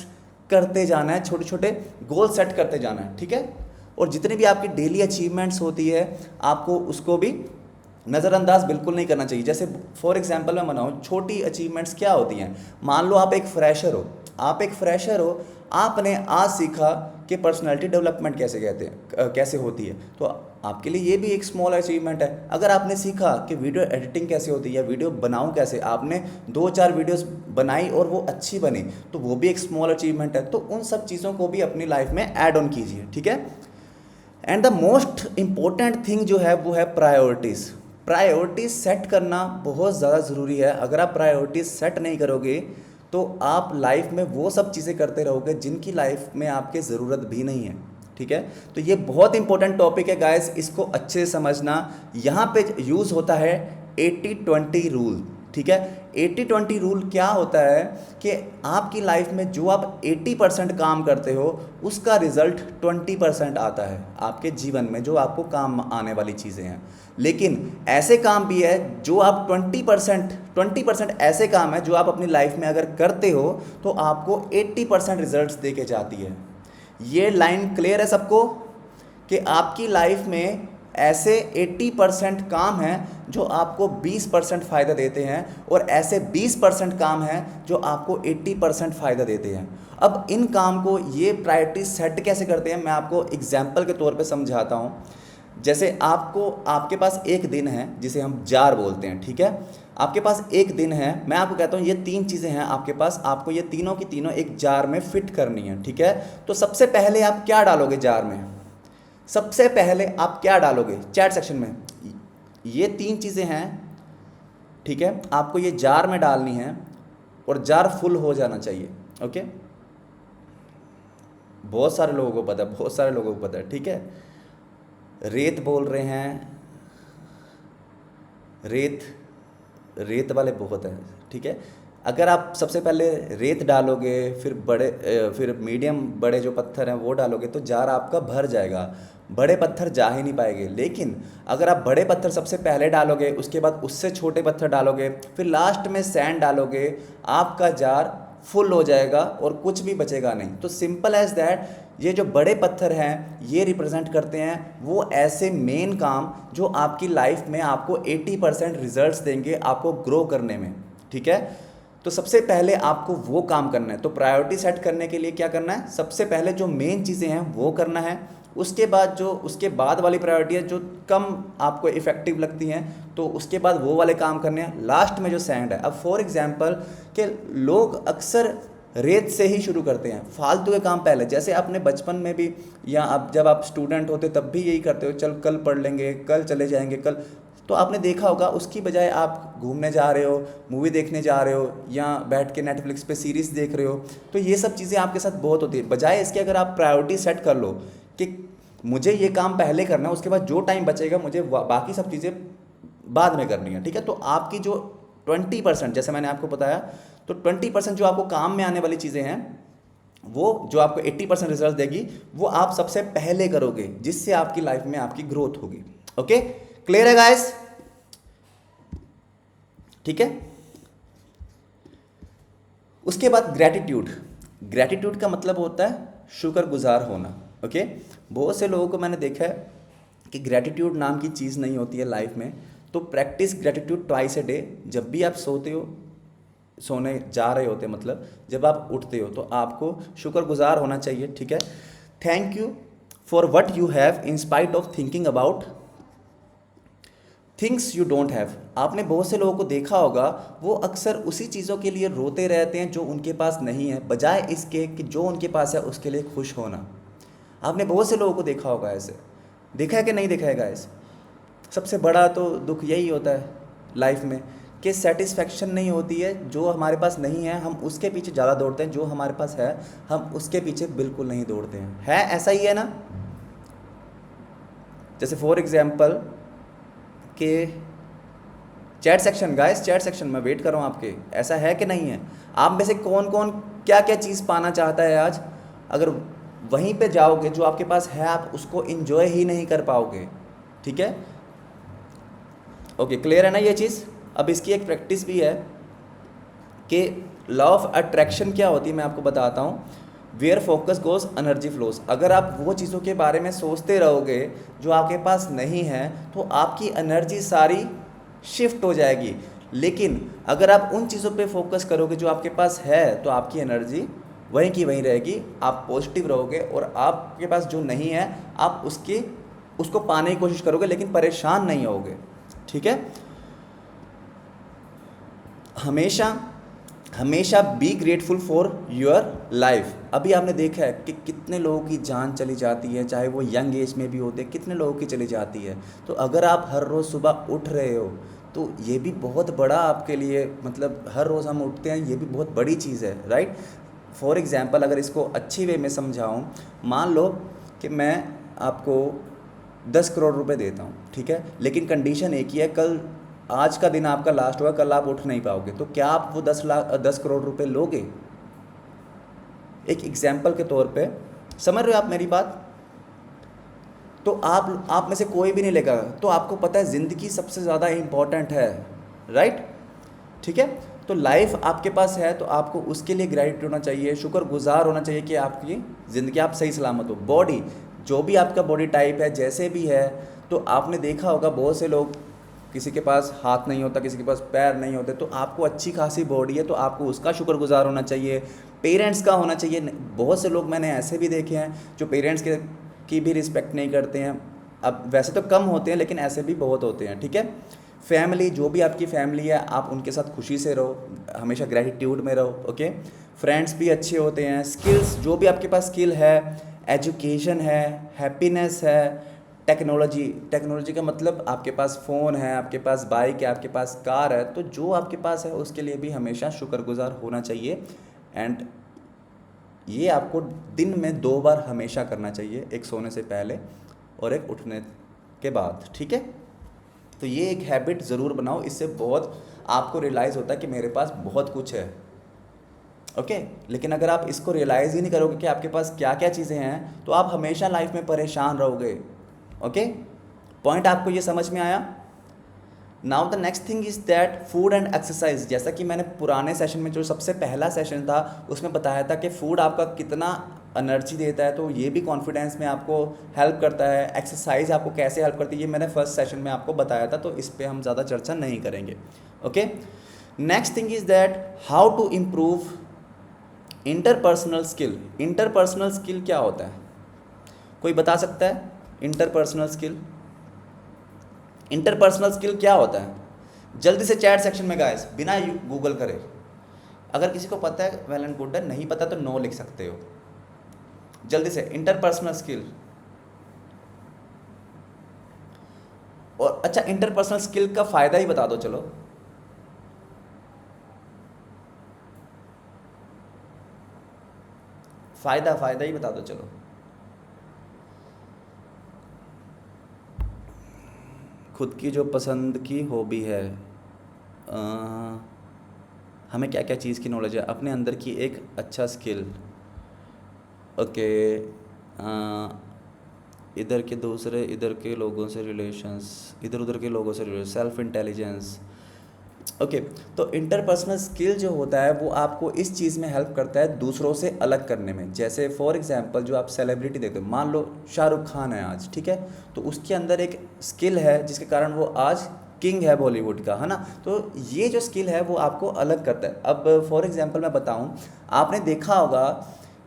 करते जाना है, छोटे छोटे गोल सेट करते जाना है, ठीक है। और जितनी भी आपकी डेली अचीवमेंट्स होती है, आपको उसको भी नज़रअंदाज बिल्कुल नहीं करना चाहिए। जैसे फॉर एग्जांपल मैं बनाऊँ, छोटी अचीवमेंट्स क्या होती हैं? मान लो आप एक फ्रेशर हो, आपने आज सीखा कि पर्सनालिटी डेवलपमेंट कैसे होती है, तो आपके लिए ये भी एक स्मॉल अचीवमेंट है। अगर आपने सीखा कि वीडियो एडिटिंग कैसे होती है या वीडियो बनाऊं कैसे, आपने 2-4 वीडियोस बनाई और वो अच्छी बनी, तो वो भी एक स्मॉल अचीवमेंट है। तो उन सब चीज़ों को भी अपनी लाइफ में ऐड ऑन कीजिए, ठीक है। And the most important thing जो है वो है प्रायोरिटीज़ सेट करना बहुत ज़्यादा ज़रूरी है। अगर आप प्रायोरिटीज़ सेट नहीं करोगे तो आप लाइफ में वो सब चीज़ें करते रहोगे जिनकी लाइफ में आपके ज़रूरत भी नहीं है, ठीक है। तो ये बहुत इंपॉर्टेंट टॉपिक है गाइस, इसको अच्छे से समझना। यहाँ पे यूज़ होता है 80-20 रूल, ठीक है। 80-20 रूल क्या होता है कि आपकी लाइफ में जो आप 80% काम करते हो उसका रिजल्ट 20% आता है आपके जीवन में, जो आपको काम आने वाली चीज़ें हैं। लेकिन ऐसे काम भी है जो आप 20% ऐसे काम है जो आप अपनी लाइफ में अगर करते हो तो आपको 80% रिजल्ट्स दे के जाती है। ये लाइन क्लियर है सबको कि आपकी लाइफ में ऐसे 80% काम हैं जो आपको 20% फ़ायदा देते हैं, और ऐसे 20% काम हैं जो आपको 80% फ़ायदा देते हैं। अब इन काम को ये प्रायोरिटी सेट कैसे करते हैं, मैं आपको एग्जाम्पल के तौर पे समझाता हूँ। जैसे आपके पास एक दिन है जिसे हम जार बोलते हैं, ठीक है। आपके पास एक दिन है, मैं आपको कहता हूँ ये 3 चीज़ें हैं आपके पास, आपको ये तीनों की तीनों एक जार में फिट करनी है, ठीक है। तो सबसे पहले आप क्या डालोगे जार में? सबसे पहले आप क्या डालोगे? चैट सेक्शन में ये 3 चीज़ें हैं, ठीक है, आपको ये जार में डालनी है और जार फुल हो जाना चाहिए, ओके। बहुत सारे लोगों को पता है, ठीक है। रेत बोल रहे हैं, रेत वाले बहुत हैं, ठीक है। अगर आप सबसे पहले रेत डालोगे, फिर मीडियम बड़े जो पत्थर हैं वो डालोगे, तो जार आपका भर जाएगा, बड़े पत्थर जा ही नहीं पाएंगे। लेकिन अगर आप बड़े पत्थर सबसे पहले डालोगे, उसके बाद उससे छोटे पत्थर डालोगे, फिर लास्ट में सैंड डालोगे, आपका जार फुल हो जाएगा और कुछ भी बचेगा नहीं। तो सिंपल एज दैट, ये जो बड़े पत्थर हैं ये रिप्रेजेंट करते हैं वो ऐसे मेन काम जो आपकी लाइफ में आपको 80% रिजल्ट्स देंगे आपको ग्रो करने में, ठीक है। तो सबसे पहले आपको वो काम करना है। तो प्रायोरिटी सेट करने के लिए क्या करना है, सबसे पहले जो मेन चीज़ें हैं वो करना है। उसके बाद जो उसके बाद वाली प्रायोरिटी है जो कम आपको इफ़ेक्टिव लगती हैं, तो उसके बाद वो वाले काम करने हैं। लास्ट में जो सेकंड है, अब फॉर एग्जांपल कि लोग अक्सर रेत से ही शुरू करते हैं, फालतू के काम पहले। जैसे अपने बचपन में भी, या अब जब आप स्टूडेंट होते तब भी यही करते हो, चल कल पढ़ लेंगे, कल चले जाएंगे, कल। तो आपने देखा होगा उसकी बजाय आप घूमने जा रहे हो, मूवी देखने जा रहे हो, या बैठ के नेटफ्लिक्स पे सीरीज़ देख रहे हो। तो ये सब चीज़ें आपके साथ बहुत होती है। बजाय इसके अगर आप प्रायोरिटी सेट कर लो कि मुझे ये काम पहले करना है, उसके बाद जो टाइम बचेगा मुझे बाकी सब चीज़ें बाद में करनी है, ठीक है। तो आपकी जो 20%, जैसे मैंने आपको बताया, तो 20% जो आपको काम में आने वाली चीज़ें हैं, वो जो आपको 80% रिजल्ट देगी, वो आप सबसे पहले करोगे, जिससे आपकी लाइफ में आपकी ग्रोथ होगी। ओके, क्लियर है गाइस? ठीक है। उसके बाद ग्रैटिट्यूड। ग्रैटिट्यूड का मतलब होता है शुक्रगुजार होना। ओके, बहुत से लोगों को मैंने देखा है कि ग्रैटिट्यूड नाम की चीज़ नहीं होती है लाइफ में। तो practice gratitude twice a day. जब भी आप सोते हो, सोने जा रहे होते, मतलब जब आप उठते हो, तो आपको शुक्रगुजार होना चाहिए, ठीक है। Thank you for what you have in spite of thinking about things you don't have. आपने बहुत से लोगों को देखा होगा, वो अक्सर उसी चीज़ों के लिए रोते रहते हैं जो उनके पास नहीं है, बजाय इसके कि जो उनके पास है उसके लिए खुश होना। आपने बहुत से लोगों को देखा होगा ऐसे। देखा है कि नहीं देखा है गाइस? सबसे बड़ा तो दुख यही होता है लाइफ में कि सेटिस्फेक्शन नहीं होती है। जो हमारे पास नहीं है हम उसके पीछे ज़्यादा दौड़ते हैं, जो हमारे पास है हम उसके पीछे बिल्कुल नहीं दौड़ते हैं। है ऐसा ही है ना? जैसे फॉर एग्जांपल कि chat section, guys chat section में वेट कर रहा हूँ आपके, ऐसा है कि नहीं है? आप में से कौन कौन क्या क्या चीज़ पाना चाहता है आज? अगर वहीं पे जाओगे जो आपके पास है, आप उसको इन्जॉय ही नहीं कर पाओगे, ठीक है। ओके, क्लियर है ना ये चीज़? अब इसकी एक प्रैक्टिस भी है कि लॉ ऑफ अट्रैक्शन क्या होती है, मैं आपको बताता हूँ। Where focus goes energy flows. अगर आप वो चीज़ों के बारे में सोचते रहोगे जो आपके पास नहीं है, तो आपकी एनर्जी सारी शिफ्ट हो जाएगी। लेकिन अगर आप उन चीज़ों पे फोकस करोगे जो आपके पास है, तो आपकी एनर्जी वहीं की वहीं रहेगी, आप पॉजिटिव रहोगे। और आपके पास जो नहीं है, आप उसको पाने की कोशिश करोगे, लेकिन परेशान नहीं होगे, ठीक है। हमेशा be grateful for your life. अभी आपने देखा है कि कितने लोगों की जान चली जाती है, चाहे वो यंग एज में भी होते हैं, कितने लोगों की चली जाती है। तो अगर आप हर रोज़ सुबह उठ रहे हो, तो ये भी बहुत बड़ा आपके लिए, मतलब हर रोज़ हम उठते हैं, ये भी बहुत बड़ी चीज़ है, राइट। फॉर एग्जांपल अगर इसको अच्छी वे में समझाऊं, मान लो कि मैं आपको 10 करोड़ रुपए देता हूं, ठीक है, लेकिन कंडीशन एक ही है, कल आज का दिन आपका लास्ट होगा, कल आप उठ नहीं पाओगे, तो क्या आप वो 10 करोड़ रुपए लोगे? एक एग्जाम्पल के तौर पे, समझ रहे हो आप मेरी बात? तो आप में से कोई भी नहीं लेगा। तो आपको पता है ज़िंदगी सबसे ज़्यादा इम्पॉर्टेंट है, राइट, ठीक है। तो लाइफ आपके पास है, तो आपको उसके लिए ग्रेटिट्यूड होना चाहिए, शुक्रगुजार होना चाहिए कि आपकी ज़िंदगी, आप सही सलामत हो। बॉडी, जो भी आपका बॉडी टाइप है, जैसे भी है, तो आपने देखा होगा बहुत से लोग, किसी के पास हाथ नहीं होता, किसी के पास पैर नहीं होते, तो आपको अच्छी खासी बॉडी है, तो आपको उसका शुक्रगुजार होना चाहिए। पेरेंट्स का होना चाहिए। बहुत से लोग मैंने ऐसे भी देखे हैं जो पेरेंट्स की भी रिस्पेक्ट नहीं करते हैं। अब वैसे तो कम होते हैं, लेकिन ऐसे भी बहुत होते हैं, ठीक है। फैमिली, जो भी आपकी फैमिली है, आप उनके साथ खुशी से रहो, हमेशा ग्रेटिट्यूड में रहो, ओके। फ्रेंड्स भी अच्छे होते हैं। स्किल्स, जो भी आपके पास स्किल है, एजुकेशन है, हैप्पीनेस है, टेक्नोलॉजी का मतलब आपके पास फ़ोन है, आपके पास बाइक है, आपके पास कार है, तो जो आपके पास है उसके लिए भी हमेशा शुक्रगुजार होना चाहिए। एंड ये आपको दिन में 2 बार हमेशा करना चाहिए, एक सोने से पहले और एक उठने के बाद, ठीक है। तो ये एक हैबिट ज़रूर बनाओ, इससे बहुत आपको रियलाइज़ होता है कि मेरे पास बहुत कुछ है, ओके। लेकिन अगर आप इसको रियलाइज़ ही नहीं करोगे कि आपके पास क्या क्या चीज़ें हैं, तो आप हमेशा लाइफ में परेशान रहोगे, ओके। पॉइंट आपको ये समझ में आया? Now the next thing is that food and exercise. जैसा कि मैंने पुराने सेशन में, जो सबसे पहला सेशन था, उसमें बताया था कि फूड आपका कितना एनर्जी देता है, तो ये भी कॉन्फिडेंस में आपको हेल्प करता है। एक्सरसाइज आपको कैसे हेल्प करती है, ये मैंने फर्स्ट सेशन में आपको बताया था, तो इस पर हम ज़्यादा चर्चा नहीं करेंगे, okay. Next thing is that how to improve interpersonal skill. Interpersonal skill क्या होता है, कोई बता सकता है? इंटरपर्सनल स्किल, इंटरपर्सनल स्किल क्या होता है? जल्दी से चैट सेक्शन में गाइस, बिना गूगल करे, अगर किसी को पता है वेल एंड गुड है, नहीं पता तो नो लिख सकते हो। जल्दी से इंटरपर्सनल स्किल। और अच्छा, इंटरपर्सनल स्किल का फायदा ही बता दो चलो। फायदा ही बता दो चलो। खुद की जो पसंद की हॉबी है, हमें क्या क्या चीज़ की नॉलेज है, अपने अंदर की एक अच्छा स्किल। ओके, इधर के दूसरे, इधर के लोगों से रिलेशंस, इधर उधर के लोगों से रिलेशन, सेल्फ इंटेलिजेंस। ओके, तो इंटरपर्सनल स्किल जो होता है वो आपको इस चीज़ में हेल्प करता है दूसरों से अलग करने में। जैसे फॉर एग्जांपल जो आप सेलिब्रिटी देखते हो, मान लो शाहरुख खान है आज, ठीक है, तो उसके अंदर एक स्किल है जिसके कारण वो आज किंग है बॉलीवुड का, है ना। तो ये जो स्किल है वो आपको अलग करता है। अब फॉर एग्जांपल मैं बताऊँ, आपने देखा होगा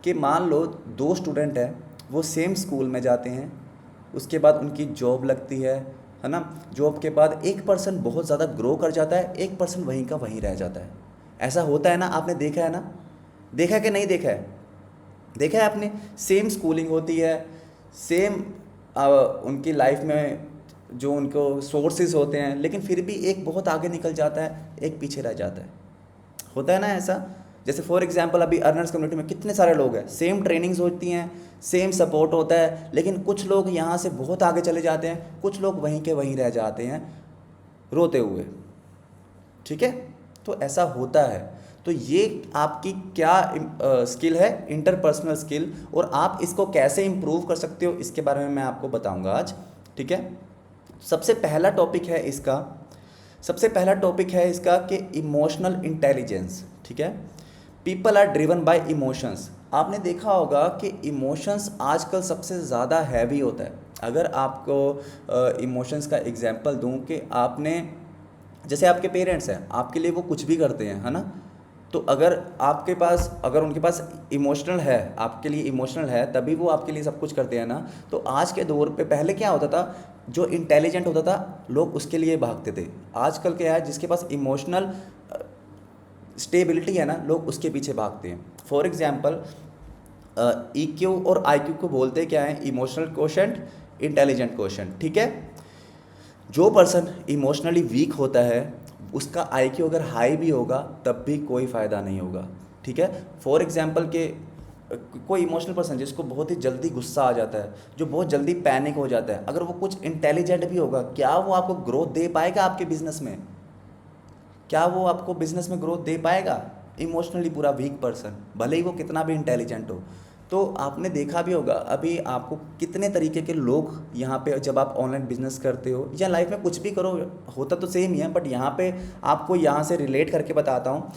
कि मान लो दो स्टूडेंट हैं, वो सेम स्कूल में जाते हैं, उसके बाद उनकी जॉब लगती है ना। जॉब के बाद एक पर्सन बहुत ज़्यादा ग्रो कर जाता है, एक पर्सन वहीं का वहीं रह जाता है। ऐसा होता है ना, आपने देखा है ना? देखा है कि नहीं देखा है? देखा है आपने? सेम स्कूलिंग होती है, सेम उनकी लाइफ में जो उनको सोर्सेज होते हैं, लेकिन फिर भी एक बहुत आगे निकल जाता है, एक पीछे रह जाता है। होता है ना ऐसा? जैसे फॉर एग्जांपल अभी अर्नर्स कम्युनिटी में कितने सारे लोग हैं, सेम ट्रेनिंग्स होती हैं, सेम सपोर्ट होता है, लेकिन कुछ लोग यहाँ से बहुत आगे चले जाते हैं, कुछ लोग वहीं के वहीं रह जाते हैं रोते हुए। ठीक है, तो ऐसा होता है। तो ये आपकी क्या स्किल है, इंटरपर्सनल स्किल, और आप इसको कैसे इम्प्रूव कर सकते हो इसके बारे में मैं आपको बताऊंगा आज। ठीक है, सबसे पहला टॉपिक है इसका कि इमोशनल इंटेलिजेंस। ठीक है, people are driven by emotions. आपने देखा होगा कि इमोशंस आजकल सबसे ज़्यादा हैवी होता है। अगर आपको इमोशंस का एग्जांपल दूं कि आपने, जैसे आपके पेरेंट्स हैं, आपके लिए वो कुछ भी करते हैं, है ना। तो अगर उनके पास इमोशनल है, आपके लिए इमोशनल है, तभी वो आपके लिए सब कुछ करते हैं ना। तो आज के दौर पे पहले क्या होता था, जो इंटेलिजेंट होता था लोग उसके लिए भागते थे। आजकल क्या है, जिसके पास इमोशनल स्टेबिलिटी है ना, लोग उसके पीछे भागते हैं। फॉर एग्जांपल EQ और IQ को बोलते क्या है, इमोशनल कोशेंट, इंटेलिजेंट कोशेंट। ठीक है, जो पर्सन इमोशनली वीक होता है उसका IQ अगर हाई भी होगा तब भी कोई फ़ायदा नहीं होगा। ठीक है, फॉर एग्जांपल के कोई इमोशनल पर्सन जिसको बहुत ही जल्दी गुस्सा आ जाता है, जो बहुत जल्दी पैनिक हो जाता है, अगर वो कुछ इंटेलिजेंट भी होगा, क्या वो आपको ग्रोथ दे पाएगा आपके बिजनेस में? क्या वो आपको बिजनेस में ग्रोथ दे पाएगा? इमोशनली पूरा वीक पर्सन, भले ही वो कितना भी इंटेलिजेंट हो। तो आपने देखा भी होगा, अभी आपको कितने तरीके के लोग यहाँ पे, जब आप ऑनलाइन बिजनेस करते हो या लाइफ में कुछ भी करो, होता तो सेम ही है, बट यहाँ पे आपको यहाँ से रिलेट करके बताता हूँ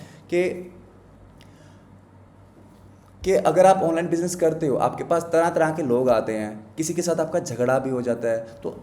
कि अगर आप ऑनलाइन बिजनेस करते हो, आपके पास तरह तरह के लोग आते हैं, किसी के साथ आपका झगड़ा भी हो जाता है, तो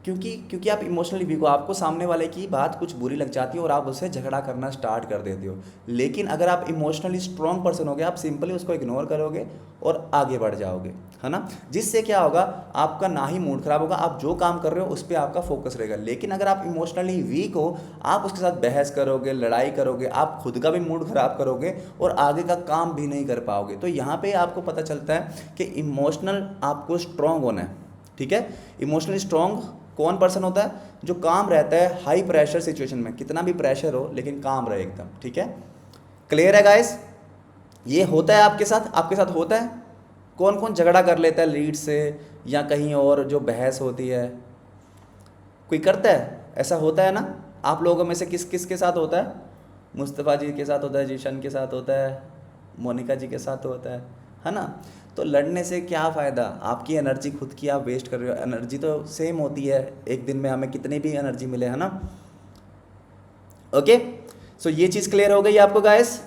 क्योंकि आप इमोशनली वीक हो, आपको सामने वाले की बात कुछ बुरी लग जाती है और आप उससे झगड़ा करना स्टार्ट कर देते हो। लेकिन अगर आप इमोशनली स्ट्रॉन्ग पर्सन होगे, आप सिंपली उसको इग्नोर करोगे और आगे बढ़ जाओगे, है ना। जिससे क्या होगा, आपका ना ही मूड खराब होगा, आप जो काम कर रहे हो उस पर आपका फोकस रहेगा। लेकिन अगर आप इमोशनली वीक हो, आप उसके साथ बहस करोगे, लड़ाई करोगे, आप खुद का भी मूड खराब करोगे और आगे का काम भी नहीं कर पाओगे। तो यहाँ पर आपको पता चलता है कि इमोशनल आपको स्ट्रॉन्ग होना है। ठीक है, इमोशनली स्ट्रॉन्ग कौन पर्सन होता है? जो काम रहता है हाई प्रेशर सिचुएशन में, कितना भी प्रेशर हो लेकिन काम रहे एकदम। ठीक है, क्लियर है गाइस? ये होता है आपके साथ होता है? कौन कौन झगड़ा कर लेता है लीड से या कहीं और, जो बहस होती है कोई करता है? ऐसा होता है ना। आप लोगों में से किस किस के साथ होता है? मुस्तफ़ा जी के साथ होता है, जीशन के साथ होता है, मोनिका जी के साथ होता है ना। तो लड़ने से क्या फ़ायदा? आपकी एनर्जी खुद की आप वेस्ट कर रहे हो। एनर्जी तो सेम होती है, एक दिन में हमें कितनी भी एनर्जी मिले, है ना। ओके, सो ये चीज़ क्लियर हो गई आपको गाइस?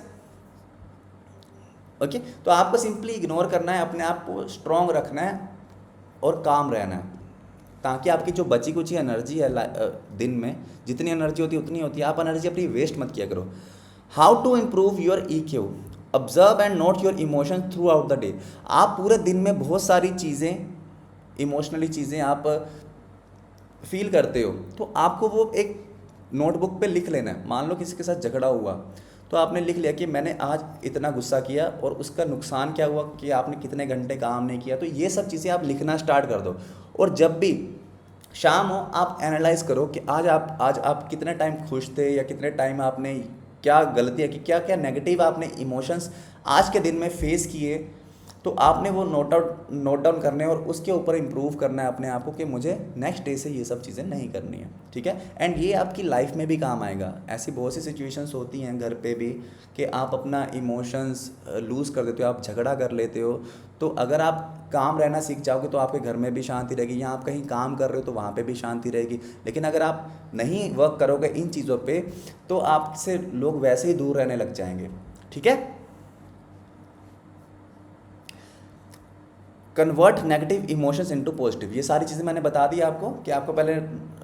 ओके, तो आपको सिंपली इग्नोर करना है, अपने आप को स्ट्रॉन्ग रखना है और काम रहना है। ताकि आपकी जो बची कुछ एनर्जी है दिन में, जितनी एनर्जी होती है उतनी होती है, आप एनर्जी अपनी वेस्ट मत किया करो। How to improve your EQ, observe and note your emotion throughout the day. आप पूरे दिन में बहुत सारी चीज़ें, इमोशनली चीज़ें आप फील करते हो, तो आपको वो एक नोटबुक पे लिख लेना है। मान लो किसी के साथ झगड़ा हुआ, तो आपने लिख लिया कि मैंने आज इतना गुस्सा किया और उसका नुकसान क्या हुआ, कि आपने कितने घंटे काम नहीं किया। तो ये सब चीज़ें आप लिखना स्टार्ट कर दो, और जब भी शाम हो आप एनालाइज करो कि आज आप कितने टाइम खुश थे, या कितने टाइम आपने क्या गलतियाँ की, क्या क्या नेगेटिव आपने इमोशंस आज के दिन में फेस किए। तो आपने वो नोट डाउन करने हैं और उसके ऊपर इम्प्रूव करना है अपने आप को कि मुझे नेक्स्ट डे से ये सब चीज़ें नहीं करनी है, ठीक है। एंड ये आपकी लाइफ में भी काम आएगा। ऐसी बहुत सी सिचुएशंस होती हैं घर पे भी कि आप अपना इमोशंस लूज़ कर देते हो, आप झगड़ा कर लेते हो। तो अगर आप काम रहना सीख जाओगे तो आपके घर में भी शांति रहेगी, या आप कहीं काम कर रहे हो तो वहाँ पे भी शांति रहेगी। लेकिन अगर आप नहीं वर्क करोगे इन चीज़ों पे, तो आपसे लोग वैसे ही दूर रहने लग जाएंगे, ठीक है। Convert negative emotions into positive, ये सारी चीज़ें मैंने बता दी आपको कि आपको पहले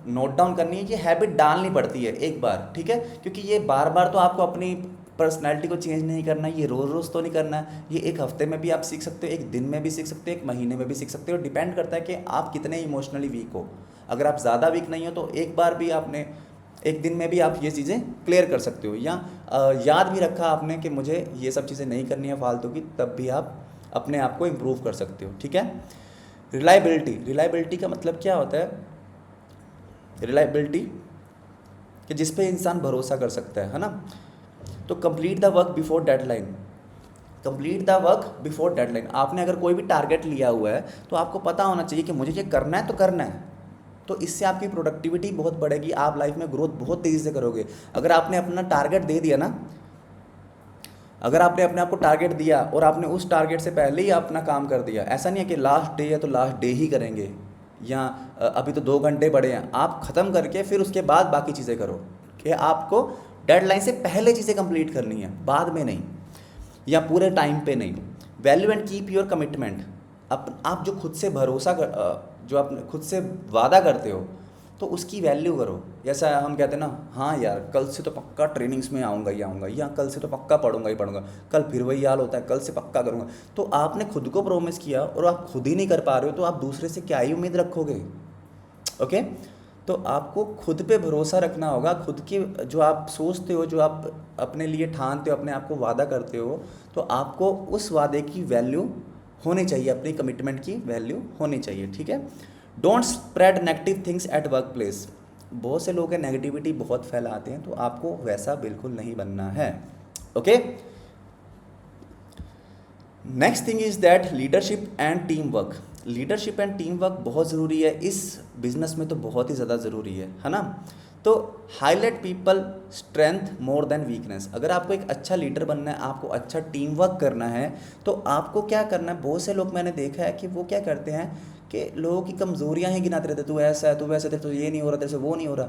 नोट डाउन करनी है। ये हैबिट डालनी पड़ती है एक बार, ठीक है, क्योंकि ये बार बार तो आपको अपनी पर्सनैलिटी को चेंज नहीं करना है, ये रोज़ रोज़ तो नहीं करना है। ये एक हफ्ते में भी आप सीख सकते हो, एक दिन में भी सीख सकते हो, एक महीने में भी सीख सकते हो। डिपेंड करता है कि आप कितने इमोशनली वीक हो। अगर आप ज़्यादा वीक नहीं हो तो एक बार भी आपने, एक दिन में भी आप ये चीज़ें क्लियर कर सकते हो। या याद भी रखा आपने कि मुझे ये सब चीज़ें नहीं करनी है फालतू की, तब भी आप अपने आप को इम्प्रूव कर सकते हो, ठीक है। रिलायबिलिटी का मतलब क्या होता है? रिलायबिलिटी कि जिस पे इंसान भरोसा कर सकता है ना। तो complete the work before deadline, complete the work before deadline. आपने अगर कोई भी टारगेट लिया हुआ है तो आपको पता होना चाहिए कि मुझे ये करना है तो करना है। तो इससे आपकी प्रोडक्टिविटी बहुत बढ़ेगी, आप लाइफ में ग्रोथ बहुत तेज़ी से करोगे। अगर आपने अपना टारगेट दे दिया ना, अगर आपने अपने आप को टारगेट दिया और आपने उस टारगेट से पहले ही अपना काम कर दिया, ऐसा नहीं है कि लास्ट डे है तो लास्ट डे ही करेंगे, या अभी तो 2 घंटे पड़े हैं, आप ख़त्म करके फिर उसके बाद बाकी चीज़ें करो। कि आपको डेडलाइन से पहले चीज़ें कंप्लीट करनी है, बाद में नहीं, या पूरे टाइम पे नहीं। Value and keep your commitment. आप जो खुद से भरोसा जो आप खुद से वादा करते हो तो उसकी वैल्यू करो। जैसा हम कहते हैं ना, हाँ यार कल से तो पक्का ट्रेनिंग्स में आऊँगा ही आऊँगा, या कल से तो पक्का पढ़ूंगा ही पढ़ूंगा, कल फिर वही हाल होता है, कल से पक्का करूँगा। तो आपने खुद को प्रॉमिस किया और आप खुद ही नहीं कर पा रहे हो, तो आप दूसरे से क्या ही उम्मीद रखोगे? ओके, तो आपको खुद पे भरोसा रखना होगा। खुद की जो आप सोचते हो, जो आप अपने लिए ठानते हो, अपने आप को वादा करते हो, तो आपको उस वादे की वैल्यू होनी चाहिए, अपनी कमिटमेंट की वैल्यू होनी चाहिए, ठीक है। Don't spread negative things at work place. बहुत से लोग नेगेटिविटी बहुत फैलाते हैं, तो आपको वैसा बिल्कुल नहीं बनना है, okay. Next thing is that leadership and team work. Leadership and team work बहुत ज़रूरी है इस बिजनेस में, तो बहुत ही ज़्यादा ज़रूरी है ना। तो highlight people strength more than weakness. अगर आपको एक अच्छा लीडर बनना है, आपको अच्छा टीम वर्क करना है, तो आपको क्या करना है? बहुत से लोग मैंने देखा है कि वो क्या करते हैं कि लोगों की कमज़ोरियाँ ही गिनाते रहते, तू ऐसा है, तू वैसे, तेरे तो ये नहीं हो रहा, तेरे से वो नहीं हो रहा।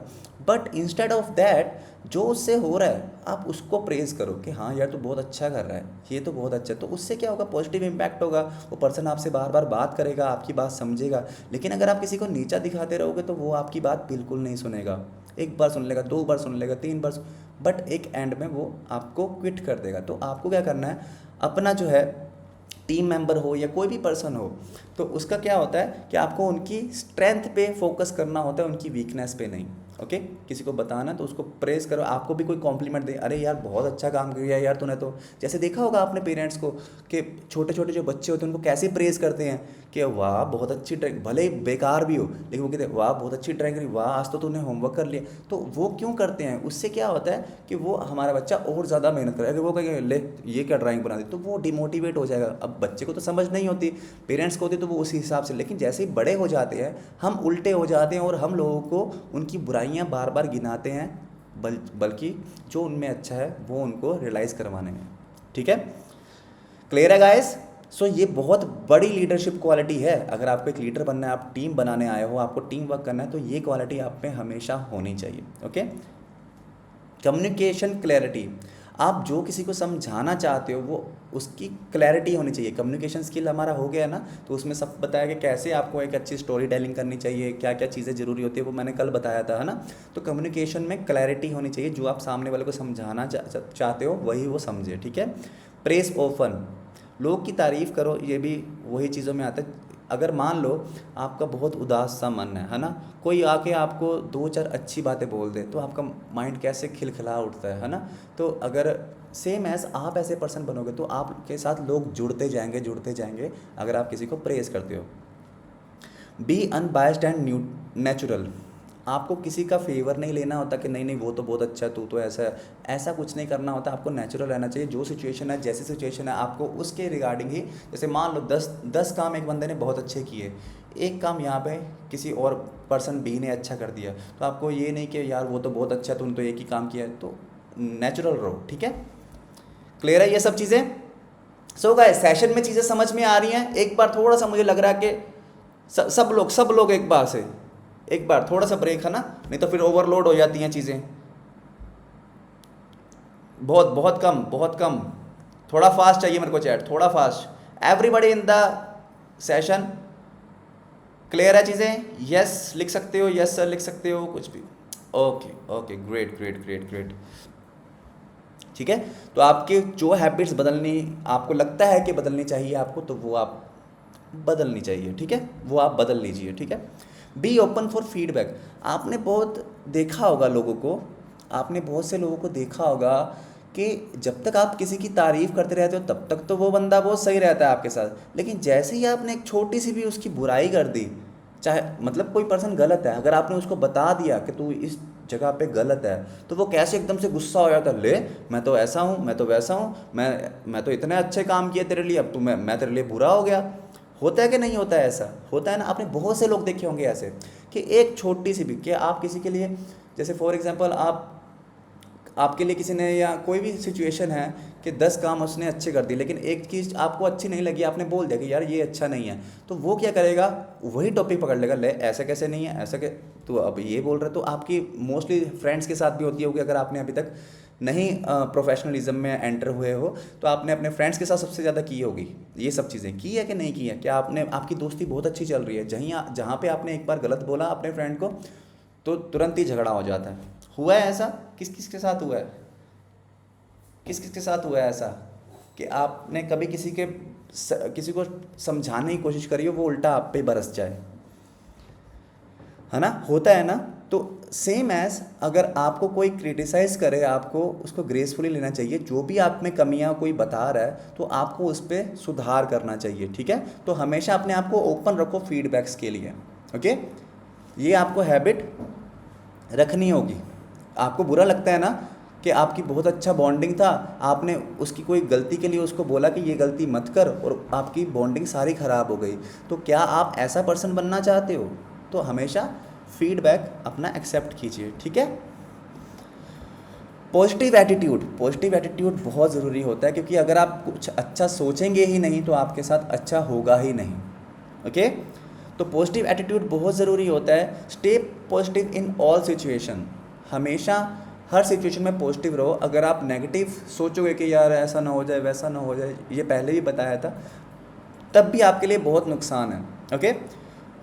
बट इंस्टेड ऑफ दैट, जो उससे हो रहा है आप उसको प्रेज़ करो कि हाँ यार तू बहुत अच्छा कर रहा है, ये तो बहुत अच्छा है। तो उससे क्या होगा? पॉजिटिव इम्पैक्ट होगा। वो पर्सन आपसे बार बार बात करेगा, आपकी बात समझेगा। लेकिन अगर आप किसी को नीचा दिखाते रहोगे तो वो आपकी बात बिल्कुल नहीं सुनेगा। एक बार सुन लेगा, 2 बार सुन लेगा, 3 बार, बट एक एंड में वो आपको क्विट कर देगा। तो आपको क्या करना है? अपना जो है टीम मेंबर हो या कोई भी पर्सन हो, तो उसका क्या होता है कि आपको उनकी स्ट्रेंथ पे फोकस करना होता है, उनकी वीकनेस पे नहीं, ओके। किसी को बताना तो उसको प्रेस करो। आपको भी कोई कॉम्प्लीमेंट दे, अरे यार बहुत अच्छा काम किया यार तूने, तो जैसे देखा होगा आपने पेरेंट्स को कि छोटे छोटे जो बच्चे होते हैं उनको कैसे प्रेज़ करते हैं कि वाह बहुत अच्छी ड्राइंग, भले ही बेकार भी हो लेकिन वो कहते हैं वाह बहुत अच्छी ड्राइंग करी, वाह आज तो तूने होमवर्क कर लिया। तो वो क्यों करते हैं? उससे क्या होता है कि वो हमारा बच्चा और ज़्यादा मेहनत करे। अगर वो कहेंगे ले ये क्या ड्राइंग बना दी, तो वो डिमोटिवेट हो जाएगा। अब बच्चे को तो समझ नहीं होती, पेरेंट्स को होती, तो वो उसी हिसाब से। लेकिन जैसे ही बड़े हो जाते हैं हम उल्टे हो जाते हैं और हम लोगों को उनकी बुराइयाँ बार बार गिनाते हैं, बल्कि जो उनमें अच्छा है वो उनको रियलाइज़ करवाने में, ठीक है। क्लियर है गाइस? सो ये बहुत बड़ी लीडरशिप क्वालिटी है। अगर आपको एक लीडर बनना है, आप टीम बनाने आए हो, आपको टीम वर्क करना है, तो ये क्वालिटी आप में हमेशा होनी चाहिए, ओके। Communication clarity. आप जो किसी को समझाना चाहते हो वो उसकी क्लैरिटी होनी चाहिए। कम्युनिकेशन स्किल हमारा हो गया ना, तो उसमें सब बताया कि कैसे आपको एक अच्छी स्टोरी टेलिंग करनी चाहिए, क्या क्या चीज़ें ज़रूरी होती है, वो मैंने कल बताया था, है ना। तो कम्युनिकेशन में क्लैरिटी होनी चाहिए, जो आप सामने वाले को समझाना चाहते हो वही वो समझे, ठीक है। प्रेस ओपन, लोग की तारीफ़ करो, ये भी वही चीज़ों में आता है। अगर मान लो आपका बहुत उदास सा मन है ना, कोई आके आपको दो चार अच्छी बातें बोल दे तो आपका माइंड कैसे खिलखिला उठता है ना। तो अगर सेम एज आप ऐसे पर्सन बनोगे तो आपके साथ लोग जुड़ते जाएंगे अगर आप किसी को प्रेज करते हो। बी अनबायस्ड एंड नेचुरल, आपको किसी का फेवर नहीं लेना होता कि नहीं नहीं वो तो बहुत अच्छा है, तू तो ऐसा है, ऐसा कुछ नहीं करना होता। आपको नेचुरल रहना चाहिए। जो सिचुएशन है, जैसी सिचुएशन है, आपको उसके रिगार्डिंग ही, जैसे मान लो 10 काम एक बंदे ने बहुत अच्छे किए, एक काम यहाँ पे किसी और पर्सन बी ने अच्छा कर दिया, तो आपको ये नहीं कि यार वो तो बहुत अच्छा है, तूने तो एक ही काम किया है, तो नेचुरल रहो, ठीक है। क्लियर है ये सब चीज़ें। सो गाइस, सेशन में चीज़ें समझ में आ रही हैं। एक बार थोड़ा सा मुझे लग रहा है कि सब लोग एक बार थोड़ा सा ब्रेक, है ना, नहीं तो फिर ओवरलोड हो जाती हैं चीज़ें। बहुत कम, थोड़ा फास्ट चाहिए मेरे को चैट, थोड़ा fast. Everybody in the session, clear है चीज़ें? यस लिख सकते हो, यस सर लिख सकते हो, कुछ भी। ओके ग्रेट, ठीक है। तो आपके जो हैबिट्स बदलनी आपको लगता है कि बदलनी चाहिए आपको, तो वो आप बदलनी चाहिए, ठीक है, वो आप बदल लीजिए, ठीक है। बी ओपन फॉर फीडबैक, आपने बहुत देखा होगा लोगों को, आपने बहुत से लोगों को देखा होगा कि जब तक आप किसी की तारीफ़ करते रहते हो तब तक तो वो बंदा बहुत सही रहता है आपके साथ, लेकिन जैसे ही आपने एक छोटी सी भी उसकी बुराई कर दी, चाहे मतलब कोई पर्सन गलत है, अगर आपने उसको बता दिया कि तू इस जगह पे गलत है, तो वो कैसे एकदम से गुस्सा हो जाता है, ले मैं तो ऐसा हूँ, मैं तो वैसा हूँ, मैं तो इतने अच्छे काम किए तेरे लिए, अब मैं तेरे लिए बुरा हो गया। होता है कि नहीं होता है? ऐसा होता है ना। आपने बहुत से लोग देखे होंगे ऐसे कि एक छोटी सी भी, कि आप किसी के लिए, जैसे फॉर एग्जांपल आपके लिए किसी ने, या कोई भी सिचुएशन है कि 10 काम उसने अच्छे कर दिए, लेकिन एक चीज़ आपको अच्छी नहीं लगी, आपने बोल दिया कि यार ये अच्छा नहीं है, तो वो क्या करेगा, वही टॉपिक पकड़ लेगा, ले ऐसा कैसे नहीं है, ऐसा तो अब ये बोल रहे, तो आपकी मोस्टली फ्रेंड्स के साथ भी होती होगी। अगर आपने अभी तक नहीं प्रोफेशनलिज्म में एंटर हुए हो, तो आपने अपने फ्रेंड्स के साथ सबसे ज़्यादा की होगी ये सब चीज़ें, की है कि नहीं की है? क्या आपकी दोस्ती बहुत अच्छी चल रही है, जहाँ पे आपने एक बार गलत बोला अपने फ्रेंड को, तो तुरंत ही झगड़ा हो जाता है। हुआ है ऐसा? किस किस के साथ हुआ है? किस किस के साथ हुआ है ऐसा कि आपने कभी किसी को समझाने की कोशिश करी हो, वो उल्टा आप पे बरस जाए, है ना? होता है ना। तो सेम एज, अगर आपको कोई क्रिटिसाइज़ करे, आपको उसको ग्रेसफुली लेना चाहिए। जो भी आप में कमियां कोई बता रहा है तो आपको उस पर सुधार करना चाहिए, ठीक है। तो हमेशा अपने आप को ओपन रखो फीडबैक्स के लिए, ओके। ये आपको हैबिट रखनी होगी। आपको बुरा लगता है ना कि आपकी बहुत अच्छा बॉन्डिंग था, आपने उसकी कोई गलती के लिए उसको बोला कि ये गलती मत कर, और आपकी बॉन्डिंग सारी ख़राब हो गई, तो क्या आप ऐसा पर्सन बनना चाहते हो? तो हमेशा फीडबैक अपना एक्सेप्ट कीजिए, ठीक है। पॉजिटिव एटीट्यूड बहुत ज़रूरी होता है, क्योंकि अगर आप कुछ अच्छा सोचेंगे ही नहीं तो आपके साथ अच्छा होगा ही नहीं, ओके। तो पॉजिटिव एटीट्यूड बहुत ज़रूरी होता है। Stay positive in all situation, हमेशा हर सिचुएशन में पॉजिटिव रहो। अगर आप नेगेटिव सोचोगे कि यार ऐसा ना हो जाए, वैसा ना हो जाए, ये पहले भी बताया था, तब भी आपके लिए बहुत नुकसान है, ओके।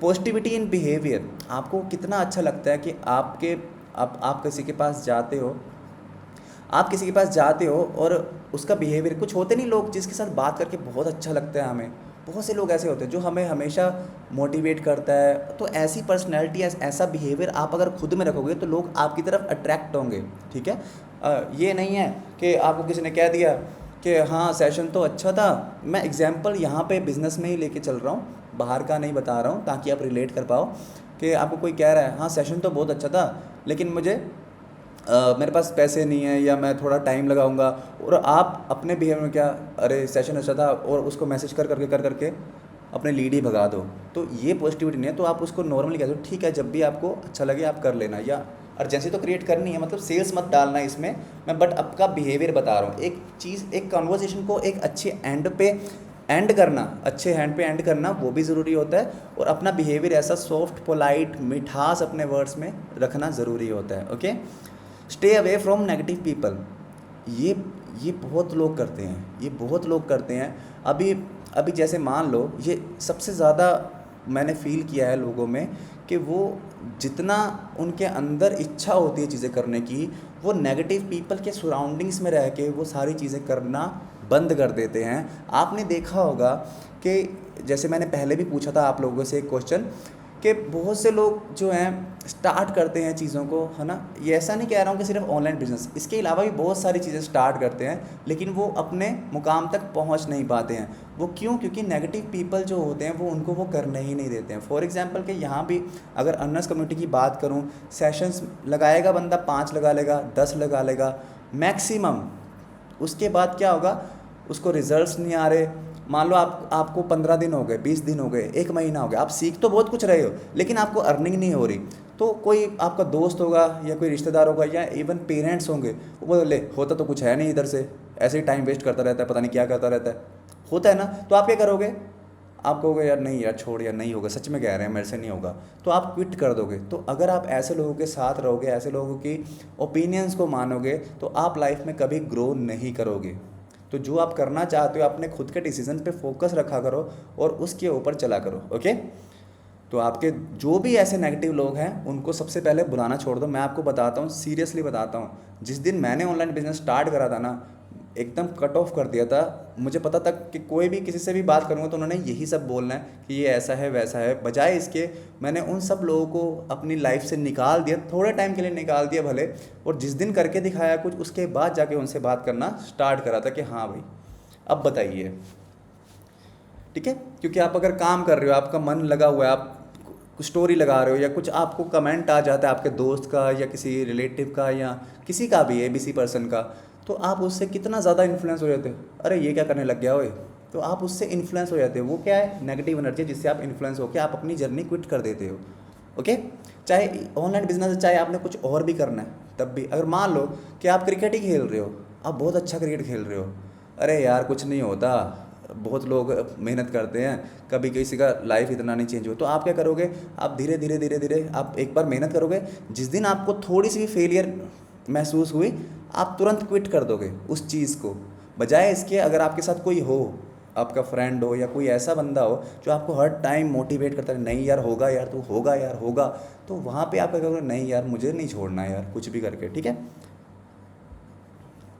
पॉजिटिविटी इन बिहेवियर, आपको कितना अच्छा लगता है कि आप किसी के पास जाते हो और उसका बिहेवियर, कुछ होते नहीं लोग जिसके साथ बात करके बहुत अच्छा लगता है हमें, बहुत से लोग ऐसे होते हैं जो हमें हमेशा मोटिवेट करता है। तो ऐसी पर्सनैलिटी, ऐसा बिहेवियर आप अगर खुद में रखोगे तो लोग आपकी तरफ अट्रैक्ट होंगे, ठीक है। ये नहीं है कि आपको किसी ने कह दिया कि हाँ सेशन तो अच्छा था, मैं एग्जांपल यहाँ पे बिज़नेस में ही लेके चल रहा हूँ, बाहर का नहीं बता रहा हूँ, ताकि आप रिलेट कर पाओ। कि आपको कोई कह रहा है हाँ सेशन तो बहुत अच्छा था, लेकिन मेरे पास पैसे नहीं है, या मैं थोड़ा टाइम लगाऊंगा, और आप अपने बिहेवियर में क्या, अरे सेशन अच्छा था, और उसको मैसेज कर करके अपने लीड ही भगा दो, तो ये पॉजिटिविटी नहीं है। तो आप उसको नॉर्मली कह दो, ठीक है जब भी आपको अच्छा लगे आप कर लेना, या अर्जेंसी तो क्रिएट करनी है, मतलब सेल्स मत डालना इसमें मैं, बट आपका बिहेवियर बता रहा हूँ। एक कन्वर्सेशन को एक अच्छे हैंड पे एंड करना वो भी ज़रूरी होता है, और अपना बिहेवियर ऐसा सॉफ्ट पोलाइट मिठास अपने वर्ड्स में रखना ज़रूरी होता है, okay. Stay away from negative people, ये बहुत लोग करते हैं, ये बहुत लोग करते हैं। अभी अभी जैसे मान लो, ये सबसे ज़्यादा मैंने फील किया है लोगों में कि वो जितना उनके अंदर इच्छा होती है चीज़ें करने की, वो नेगेटिव पीपल के सराउंडिंग्स में रह के वो सारी चीज़ें करना बंद कर देते हैं। आपने देखा होगा कि जैसे मैंने पहले भी पूछा था आप लोगों से एक क्वेश्चन, कि बहुत से लोग जो हैं स्टार्ट करते हैं चीज़ों को, है ना। ये ऐसा नहीं कह रहा हूँ कि सिर्फ ऑनलाइन बिजनेस, इसके अलावा भी बहुत सारी चीज़ें स्टार्ट करते हैं, लेकिन वो अपने मुकाम तक पहुँच नहीं पाते हैं। वो क्यों? क्योंकि नेगेटिव पीपल जो होते हैं वो उनको वो करने ही नहीं देते हैं। फॉर एग्जांपल कि यहाँ भी अगर अर्नर्स कम्युनिटी की बात करूँ, सेशंस लगाएगा बंदा 5 लगा लेगा, 10 लगा लेगा मैक्सिमम। उसके बाद क्या होगा, उसको रिजल्ट्स नहीं आ रहे। मान लो आपको 15 दिन हो गए, 20 दिन हो गए, 1 महीना हो गया, आप सीख तो बहुत कुछ रहे हो, लेकिन आपको अर्निंग नहीं हो रही। तो कोई आपका दोस्त होगा या कोई रिश्तेदार होगा या इवन पेरेंट्स होंगे, वो बोले होता तो कुछ है नहीं इधर से, ऐसे ही टाइम वेस्ट करता रहता है, पता नहीं क्या करता रहता है, होता है ना। तो आप क्या करोगे? आप कहोगे यार नहीं यार छोड़ यार, नहीं होगा, सच में कह रहे हैं मेरे से नहीं होगा, तो आप क्विट कर दोगे। तो अगर आप ऐसे लोगों के साथ रहोगे, ऐसे लोगों की ओपिनियंस को मानोगे, तो आप लाइफ में कभी ग्रो नहीं करोगे। तो जो आप करना चाहते हो अपने खुद के डिसीजन पे फोकस रखा करो और उसके ऊपर चला करो, ओके। तो आपके जो भी ऐसे नेगेटिव लोग हैं उनको सबसे पहले बुलाना छोड़ दो। मैं आपको बताता हूँ, सीरियसली बताता हूँ, जिस दिन मैंने ऑनलाइन बिजनेस स्टार्ट करा था ना, एकदम कट ऑफ कर दिया था। मुझे पता था कि कोई भी किसी से भी बात करूँगा तो उन्होंने यही सब बोलना है कि ये ऐसा है वैसा है। बजाय इसके मैंने उन सब लोगों को अपनी लाइफ से निकाल दिया, थोड़े टाइम के लिए निकाल दिया भले, और जिस दिन करके दिखाया कुछ, उसके बाद जाके उनसे बात करना स्टार्ट करा था कि हाँ भाई अब बताइए, ठीक है। क्योंकि आप अगर काम कर रहे हो, आपका मन लगा हुआ है, आप स्टोरी लगा रहे हो या कुछ आपको कमेंट आ जाता है आपके दोस्त का या किसी रिलेटिव का या किसी का भी ABC पर्सन का, तो आप उससे कितना ज़्यादा इन्फ्लुएंस हो जाते हो। अरे ये क्या करने लग गया ओए, तो आप उससे इन्फ्लुएंस हो जाते हो। वो क्या है? नेगेटिव एनर्जी, जिससे आप इन्फ्लुएंस होकर आप अपनी जर्नी क्विट कर देते हो, ओके। चाहे ऑनलाइन बिजनेस है, चाहे आपने कुछ और भी करना है, तब भी अगर मान लो कि आप क्रिकेट ही खेल रहे हो, आप बहुत अच्छा क्रिकेट खेल रहे हो, अरे यार कुछ नहीं होता, बहुत लोग मेहनत करते हैं, कभी किसी का लाइफ इतना नहीं चेंज हो, तो आप क्या करोगे? आप धीरे धीरे धीरे धीरे आप एक बार मेहनत करोगे, जिस दिन आपको थोड़ी सी भी फेलियर महसूस हुई, आप तुरंत क्विट कर दोगे उस चीज़ को। बजाय इसके अगर आपके साथ कोई हो, आपका फ्रेंड हो या कोई ऐसा बंदा हो जो आपको हर टाइम मोटिवेट करता है, नहीं यार होगा यार, तू होगा यार होगा, तो वहाँ पे आप क्या करोगे? नहीं यार मुझे नहीं छोड़ना है यार, कुछ भी करके, ठीक है।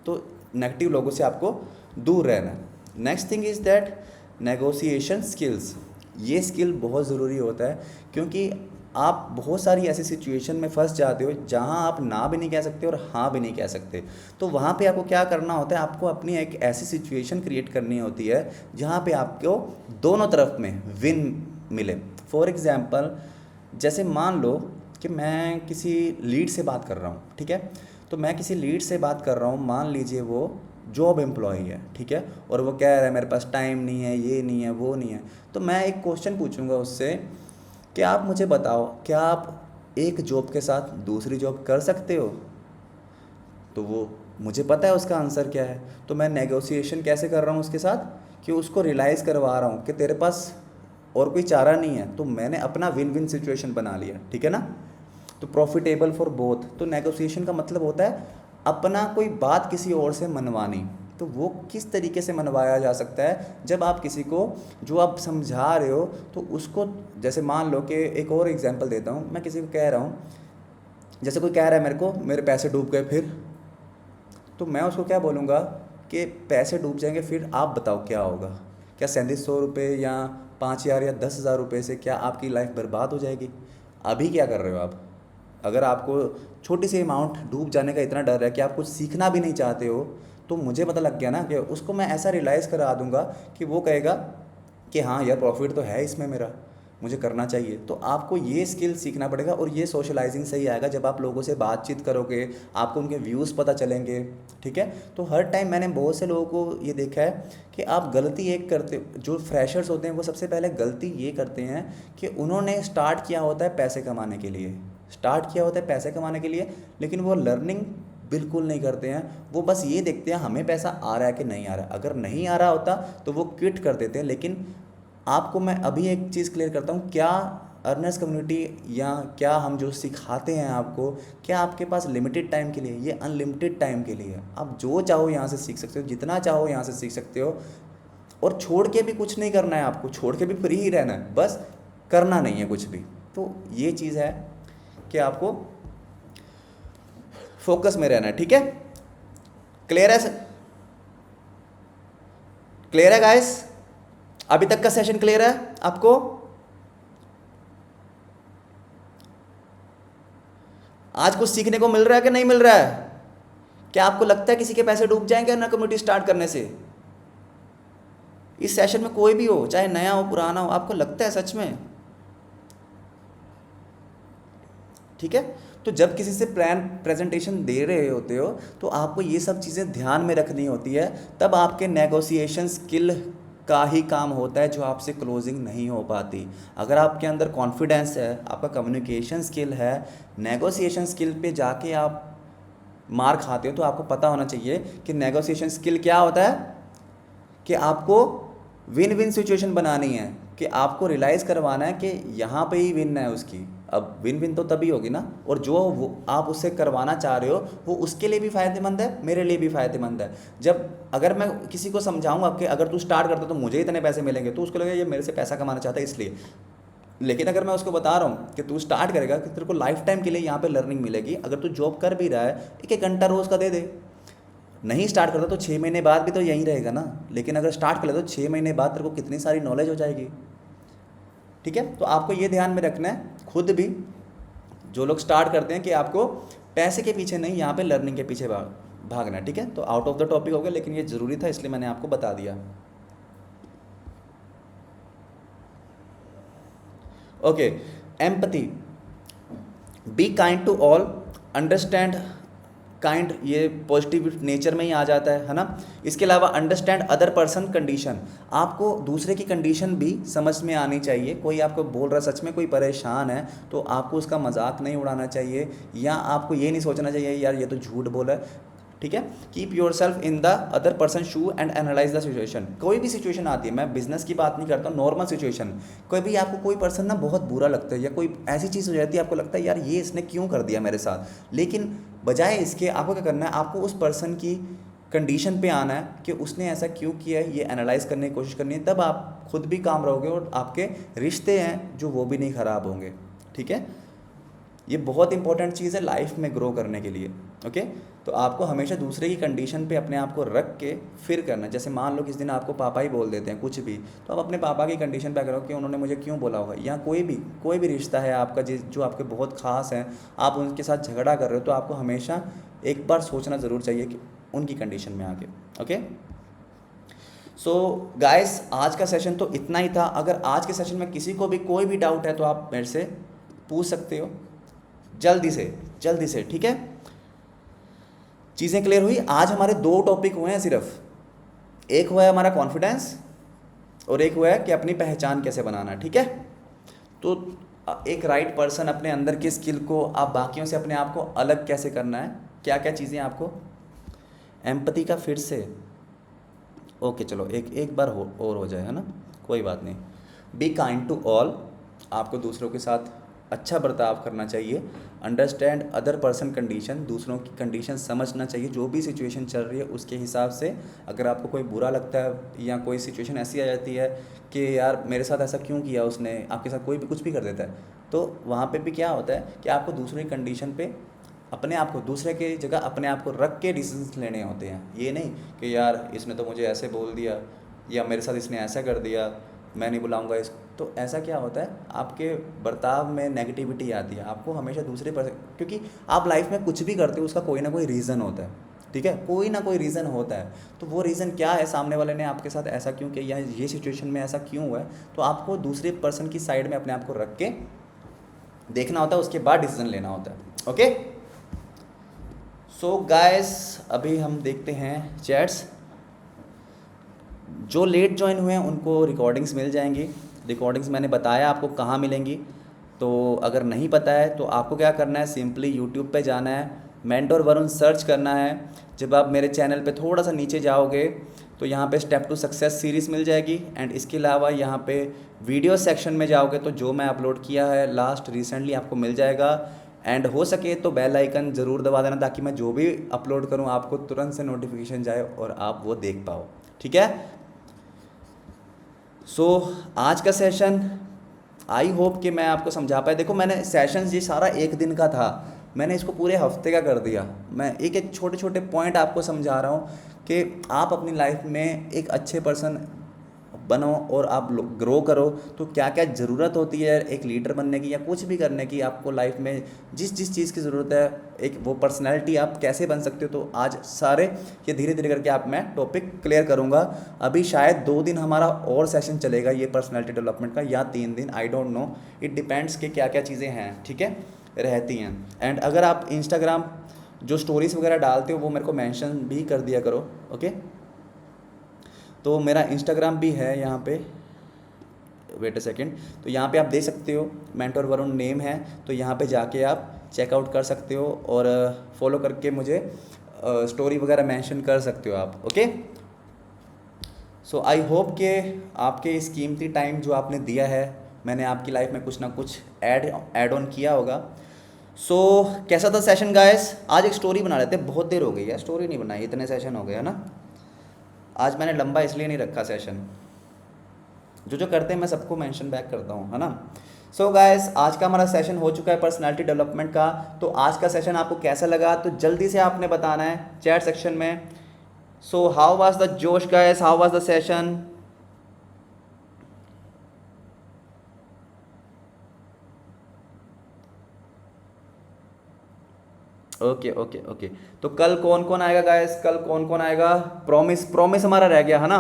तो नेगेटिव लोगों से आपको दूर रहना है। Next thing is that negotiation skills. ये स्किल बहुत ज़रूरी होता है, क्योंकि आप बहुत सारी ऐसी सिचुएशन में फंस जाते हो जहां आप ना भी नहीं कह सकते और हाँ भी नहीं कह सकते। तो वहाँ पे आपको क्या करना होता है? आपको अपनी एक ऐसी सिचुएशन क्रिएट करनी होती है जहाँ पे आपको दोनों तरफ में विन मिले। फॉर एग्ज़ाम्पल, जैसे मान लो कि मैं किसी लीड से बात कर रहा हूँ, ठीक है। तो मैं किसी लीड से बात कर रहा हूँ, मान लीजिए वो जॉब एम्प्लॉय है, ठीक है, और वो कह रहा है मेरे पास टाइम नहीं है, ये नहीं है, वो नहीं है। तो मैं एक क्वेश्चन पूछूंगा उससे कि आप मुझे बताओ, क्या आप एक जॉब के साथ दूसरी जॉब कर सकते हो? तो वो, मुझे पता है उसका आंसर क्या है, तो मैं नेगोशिएशन कैसे कर रहा हूँ उसके साथ, कि उसको रियलाइज़ करवा रहा हूँ कि तेरे पास और कोई चारा नहीं है। तो मैंने अपना विन विन सिचुएशन बना लिया, ठीक है ना। तो प्रॉफिटेबल फॉर बोथ। तो नेगोशिएशन का मतलब होता है अपना कोई बात किसी और से मनवानी। तो वो किस तरीके से मनवाया जा सकता है? जब आप किसी को जो आप समझा रहे हो तो उसको, जैसे मान लो कि एक और एग्जांपल देता हूँ, मैं किसी को कह रहा हूँ, जैसे कोई कह रहा है मेरे को मेरे पैसे डूब गए, फिर तो मैं उसको क्या बोलूँगा कि पैसे डूब जाएंगे फिर आप बताओ क्या होगा? क्या 3700 रुपये या 5000 या 10,000 रुपये से क्या आपकी लाइफ बर्बाद हो जाएगी? अभी क्या कर रहे हो आप? अगर आपको छोटी सी अमाउंट डूब जाने का इतना डर है कि आप कुछ सीखना भी नहीं चाहते हो, तो मुझे पता लग गया ना कि उसको मैं ऐसा रियलाइज़ करा दूंगा कि वो कहेगा कि हाँ यार प्रॉफिट तो है इसमें मेरा, मुझे करना चाहिए। तो आपको ये स्किल सीखना पड़ेगा, और ये सोशलाइजिंग सही आएगा जब आप लोगों से बातचीत करोगे, आपको उनके व्यूज़ पता चलेंगे, ठीक है। तो हर टाइम मैंने बहुत से लोगों को ये देखा है कि आप गलती एक करते, जो फ्रेशर्स होते हैं वो सबसे पहले गलती ये करते हैं कि उन्होंने स्टार्ट किया होता है पैसे कमाने के लिए, लेकिन वो लर्निंग बिल्कुल नहीं करते हैं। वो बस ये देखते हैं हमें पैसा आ रहा है कि नहीं आ रहा है, अगर नहीं आ रहा होता तो वो क्विट कर देते हैं। लेकिन आपको मैं अभी एक चीज़ क्लियर करता हूँ, क्या अर्नर्स कम्युनिटी या क्या हम जो सिखाते हैं आपको, क्या आपके पास लिमिटेड टाइम के लिए, ये अनलिमिटेड टाइम के लिए है। आप जो चाहो यहाँ से सीख सकते हो, जितना चाहो यहाँ से सीख सकते हो, और छोड़ के भी कुछ नहीं करना है आपको, छोड़ के भी फ्री ही रहना है, बस करना नहीं है कुछ भी। तो ये चीज़ है कि आपको फोकस में रहना है, ठीक है। क्लियर है? क्लियर है गाइस? अभी तक का सेशन क्लियर है आपको? आज कुछ सीखने को मिल रहा है कि नहीं मिल रहा है? क्या आपको लगता है किसी के पैसे डूब जाएंगे ना कम्युनिटी स्टार्ट करने से? इस सेशन में कोई भी हो, चाहे नया हो पुराना हो, आपको लगता है सच में? ठीक है। तो जब किसी से प्रेजेंटेशन दे रहे होते हो तो आपको ये सब चीज़ें ध्यान में रखनी होती है, तब आपके नेगोशिएशन स्किल का ही काम होता है जो आपसे क्लोजिंग नहीं हो पाती। अगर आपके अंदर कॉन्फिडेंस है, आपका कम्युनिकेशन स्किल है, नेगोशिएशन स्किल पे जाके आप मार खाते हो, तो आपको पता होना चाहिए कि नेगोशिएशन स्किल क्या होता है, कि आपको विन विन सिचुएशन बनानी है, कि आपको रियलाइज़ करवाना है कि यहाँ पे ही विन है उसकी। अब विन विन तो तभी होगी ना, और जो वो आप उससे करवाना चाह रहे हो वो उसके लिए भी फ़ायदेमंद है, मेरे लिए भी फ़ायदेमंद है। जब अगर मैं किसी को समझाऊंगा कि अगर तू स्टार्ट करता तो मुझे इतने पैसे मिलेंगे, तो उसको लगेगा ये मेरे से पैसा कमाना चाहता है इसलिए। लेकिन अगर मैं उसको बता रहा हूँ कि तू स्टार्ट करेगा कि तेरे को लाइफ टाइम के लिए यहाँ पे लर्निंग मिलेगी, अगर तू जॉब कर भी रहा है 1-1 घंटा रोज़ का दे दे। नहीं स्टार्ट करता तो 6 महीने बाद भी तो यहीं रहेगा ना, लेकिन अगर स्टार्ट कर ले तो 6 महीने बाद तेरे को कितनी सारी नॉलेज हो जाएगी। ठीक है। तो आपको ये ध्यान में रखना है खुद भी, जो लोग स्टार्ट करते हैं, कि आपको पैसे के पीछे नहीं, यहाँ पे लर्निंग के पीछे भागना है। ठीक है। तो आउट ऑफ द टॉपिक हो गया, लेकिन ये ज़रूरी था इसलिए मैंने आपको बता दिया। Okay. Empathy, be kind to all, understand, kind ये पॉजिटिव नेचर में ही आ जाता है ना। इसके अलावा अंडरस्टैंड अदर पर्सन कंडीशन, आपको दूसरे की कंडीशन भी समझ में आनी चाहिए। कोई आपको बोल रहा है, सच में कोई परेशान है, तो आपको उसका मजाक नहीं उड़ाना चाहिए, या आपको ये नहीं सोचना चाहिए यार ये तो झूठ बोला है। ठीक है। Keep your self in the other person shoe and analyse the situation. कोई भी सिचुएशन आती है, मैं बिजनेस की बात नहीं करता हूँ, नॉर्मल सिचुएशन, कोई भी आपको कोई पर्सन ना बहुत बुरा लगता है, या कोई ऐसी चीज़ हो जाती है आपको लगता है यार ये इसने क्यों कर दिया मेरे साथ, लेकिन बजाय इसके आपको क्या करना है, आपको उस पर्सन की कंडीशन पे आना है कि उसने ऐसा क्यों किया है, ये एनालाइज करने की कोशिश करनी है। तब आप खुद भी काम रहोगे और आपके रिश्ते हैं जो वो भी नहीं ख़राब होंगे। ठीक है। ये बहुत इंपॉर्टेंट चीज़ है लाइफ में ग्रो करने के लिए। ओके। तो आपको हमेशा दूसरे की कंडीशन पे अपने आप को रख के फिर करना है। जैसे मान लो किस दिन आपको पापा ही बोल देते हैं कुछ भी, तो आप अपने पापा की कंडीशन पे करो कि उन्होंने मुझे क्यों बोला होगा। या कोई भी रिश्ता है आपका जो आपके बहुत ख़ास हैं, आप उनके साथ झगड़ा कर रहे हो, तो आपको हमेशा एक बार सोचना ज़रूर चाहिए कि उनकी कंडीशन में आके। ओके। सो गाइस, आज का सेशन तो इतना ही था। अगर आज के सेशन में किसी को भी कोई भी डाउट है तो आप मेरे से पूछ सकते हो जल्दी से। ठीक है। चीज़ें क्लियर हुई? आज हमारे 2 टॉपिक हुए हैं सिर्फ। एक हुआ है हमारा कॉन्फिडेंस, और एक हुआ है कि अपनी पहचान कैसे बनाना है। ठीक है। तो एक राइट पर्सन, अपने अंदर की स्किल को आप बाकियों से अपने आप को अलग कैसे करना है, क्या क्या चीज़ें आपको, एम्पैथी का फिर से ओके चलो एक बार और हो जाए, है ना, कोई बात नहीं। बी काइंड टू ऑल, आपको दूसरों के साथ अच्छा बर्ताव करना चाहिए। अंडरस्टैंड अदर पर्सन कंडीशन, दूसरों की कंडीशन समझना चाहिए, जो भी सिचुएशन चल रही है उसके हिसाब से। अगर आपको कोई बुरा लगता है या कोई सिचुएशन ऐसी आ जाती है कि यार मेरे साथ ऐसा क्यों किया उसने, आपके साथ कोई भी कुछ भी कर देता है, तो वहाँ पे भी क्या होता है कि आपको दूसरे की कंडीशन पे अपने आप को, दूसरे की जगह अपने आप को रख के डिसीजंस लेने होते हैं। ये नहीं कि यार इसने तो मुझे ऐसे बोल दिया, या मेरे साथ इसने ऐसा कर दिया, मैं नहीं बुलाऊंगा इसको। तो ऐसा क्या होता है, आपके बर्ताव में नेगेटिविटी आती है। आपको हमेशा दूसरे पर, क्योंकि आप लाइफ में कुछ भी करते हो उसका कोई ना कोई रीज़न होता है। ठीक है। कोई ना कोई रीज़न होता है। तो वो रीज़न क्या है, सामने वाले ने आपके साथ ऐसा क्यों किया, या ये सिचुएशन में ऐसा क्यों हुआ है, तो आपको दूसरे पर्सन की साइड में अपने आप को रख के देखना होता है, उसके बाद डिसीजन लेना होता है। ओके। सो गाइस, अभी हम देखते हैं चैट्स। जो लेट ज्वाइन हुए हैं उनको रिकॉर्डिंग्स मिल जाएंगी। रिकॉर्डिंग्स मैंने बताया आपको कहाँ मिलेंगी। तो अगर नहीं पता है तो आपको क्या करना है, सिंपली यूट्यूब पे जाना है, मेंटोर वरुण सर्च करना है। जब आप मेरे चैनल पे थोड़ा सा नीचे जाओगे तो यहाँ पे स्टेप टू सक्सेस सीरीज़ मिल जाएगी। एंड इसके अलावा यहाँ पे वीडियो सेक्शन में जाओगे तो जो मैं अपलोड किया है लास्ट रिसेंटली आपको मिल जाएगा। एंड हो सके तो बेल आइकन ज़रूर दबा देना ताकि मैं जो भी अपलोड करूँ आपको तुरंत से नोटिफिकेशन जाए और आप वो देख पाओ, ठीक है। सो आज का सेशन आई होप कि मैं आपको समझा पाया। देखो मैंने सेशंस ये सारा एक दिन का था, मैंने इसको पूरे हफ्ते का कर दिया। मैं एक एक छोटे छोटे पॉइंट आपको समझा रहा हूँ कि आप अपनी लाइफ में एक अच्छे पर्सन बनो और आप ग्रो करो। तो क्या क्या ज़रूरत होती है एक लीडर बनने की या कुछ भी करने की, आपको लाइफ में जिस जिस चीज़ की ज़रूरत है एक वो पर्सनैलिटी आप कैसे बन सकते हो, तो आज सारे ये धीरे धीरे करके आप मैं टॉपिक क्लियर करूँगा। अभी शायद 2 दिन हमारा और सेशन चलेगा ये पर्सनैलिटी डेवलपमेंट का, या 3 दिन, I don't know, it depends कि क्या क्या चीज़ें हैं, ठीक है, रहती हैं। एंड अगर आप इंस्टाग्राम जो स्टोरीज़ वगैरह डालते हो वो मेरे को मेंशन भी कर दिया करो, ओके। तो मेरा इंस्टाग्राम भी है यहाँ पे, वेट अ सेकेंड, तो यहाँ पे आप देख सकते हो मेंटोर वरुण नेम है, तो यहाँ पे जाके आप चेकआउट कर सकते हो और फॉलो करके मुझे स्टोरी वगैरह मेंशन कर सकते हो आप, ओके। सो आई होप कि आपके इस कीमती टाइम जो आपने दिया है मैंने आपकी लाइफ में कुछ ना कुछ ऐड ऑन किया होगा। सो कैसा था सेशन गाइस? आज एक स्टोरी बना लेते हैं, बहुत देर हो गई है, स्टोरी नहीं बनाई, इतने सेशन हो गए है ना। आज मैंने लंबा इसलिए नहीं रखा सेशन, जो करते हैं मैं सबको मेंशन बैक करता हूँ, है ना। सो गाइस आज का हमारा सेशन हो चुका है पर्सनालिटी डेवलपमेंट का। तो आज का सेशन आपको कैसा लगा तो जल्दी से आपने बताना है चैट सेक्शन में। सो हाउ वाज द जोश guys, how was the session? Okay okay okay, तो कल कौन कौन आएगा गाइस? कल कौन कौन आएगा? प्रॉमिस हमारा रह गया है ना।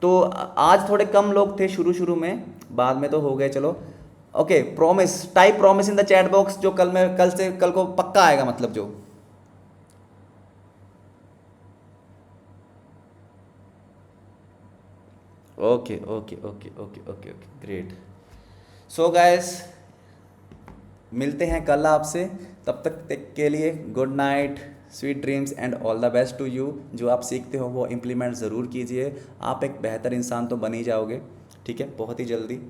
तो आज थोड़े कम लोग थे शुरू शुरू में, बाद में तो हो गए, चलो। Okay promise, type promise in the chat box जो कल को पक्का आएगा, मतलब जो। Okay okay okay okay okay okay great. So guys मिलते हैं कल आपसे, तब तक के लिए good night, sweet dreams and all the best to you. जो आप सीखते हो वो इम्प्लीमेंट ज़रूर कीजिए, आप एक बेहतर इंसान तो बन ही जाओगे, ठीक है, बहुत ही जल्दी।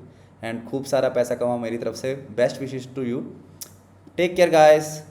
एंड खूब सारा पैसा कमाओ मेरी तरफ से, best wishes to you, take care guys.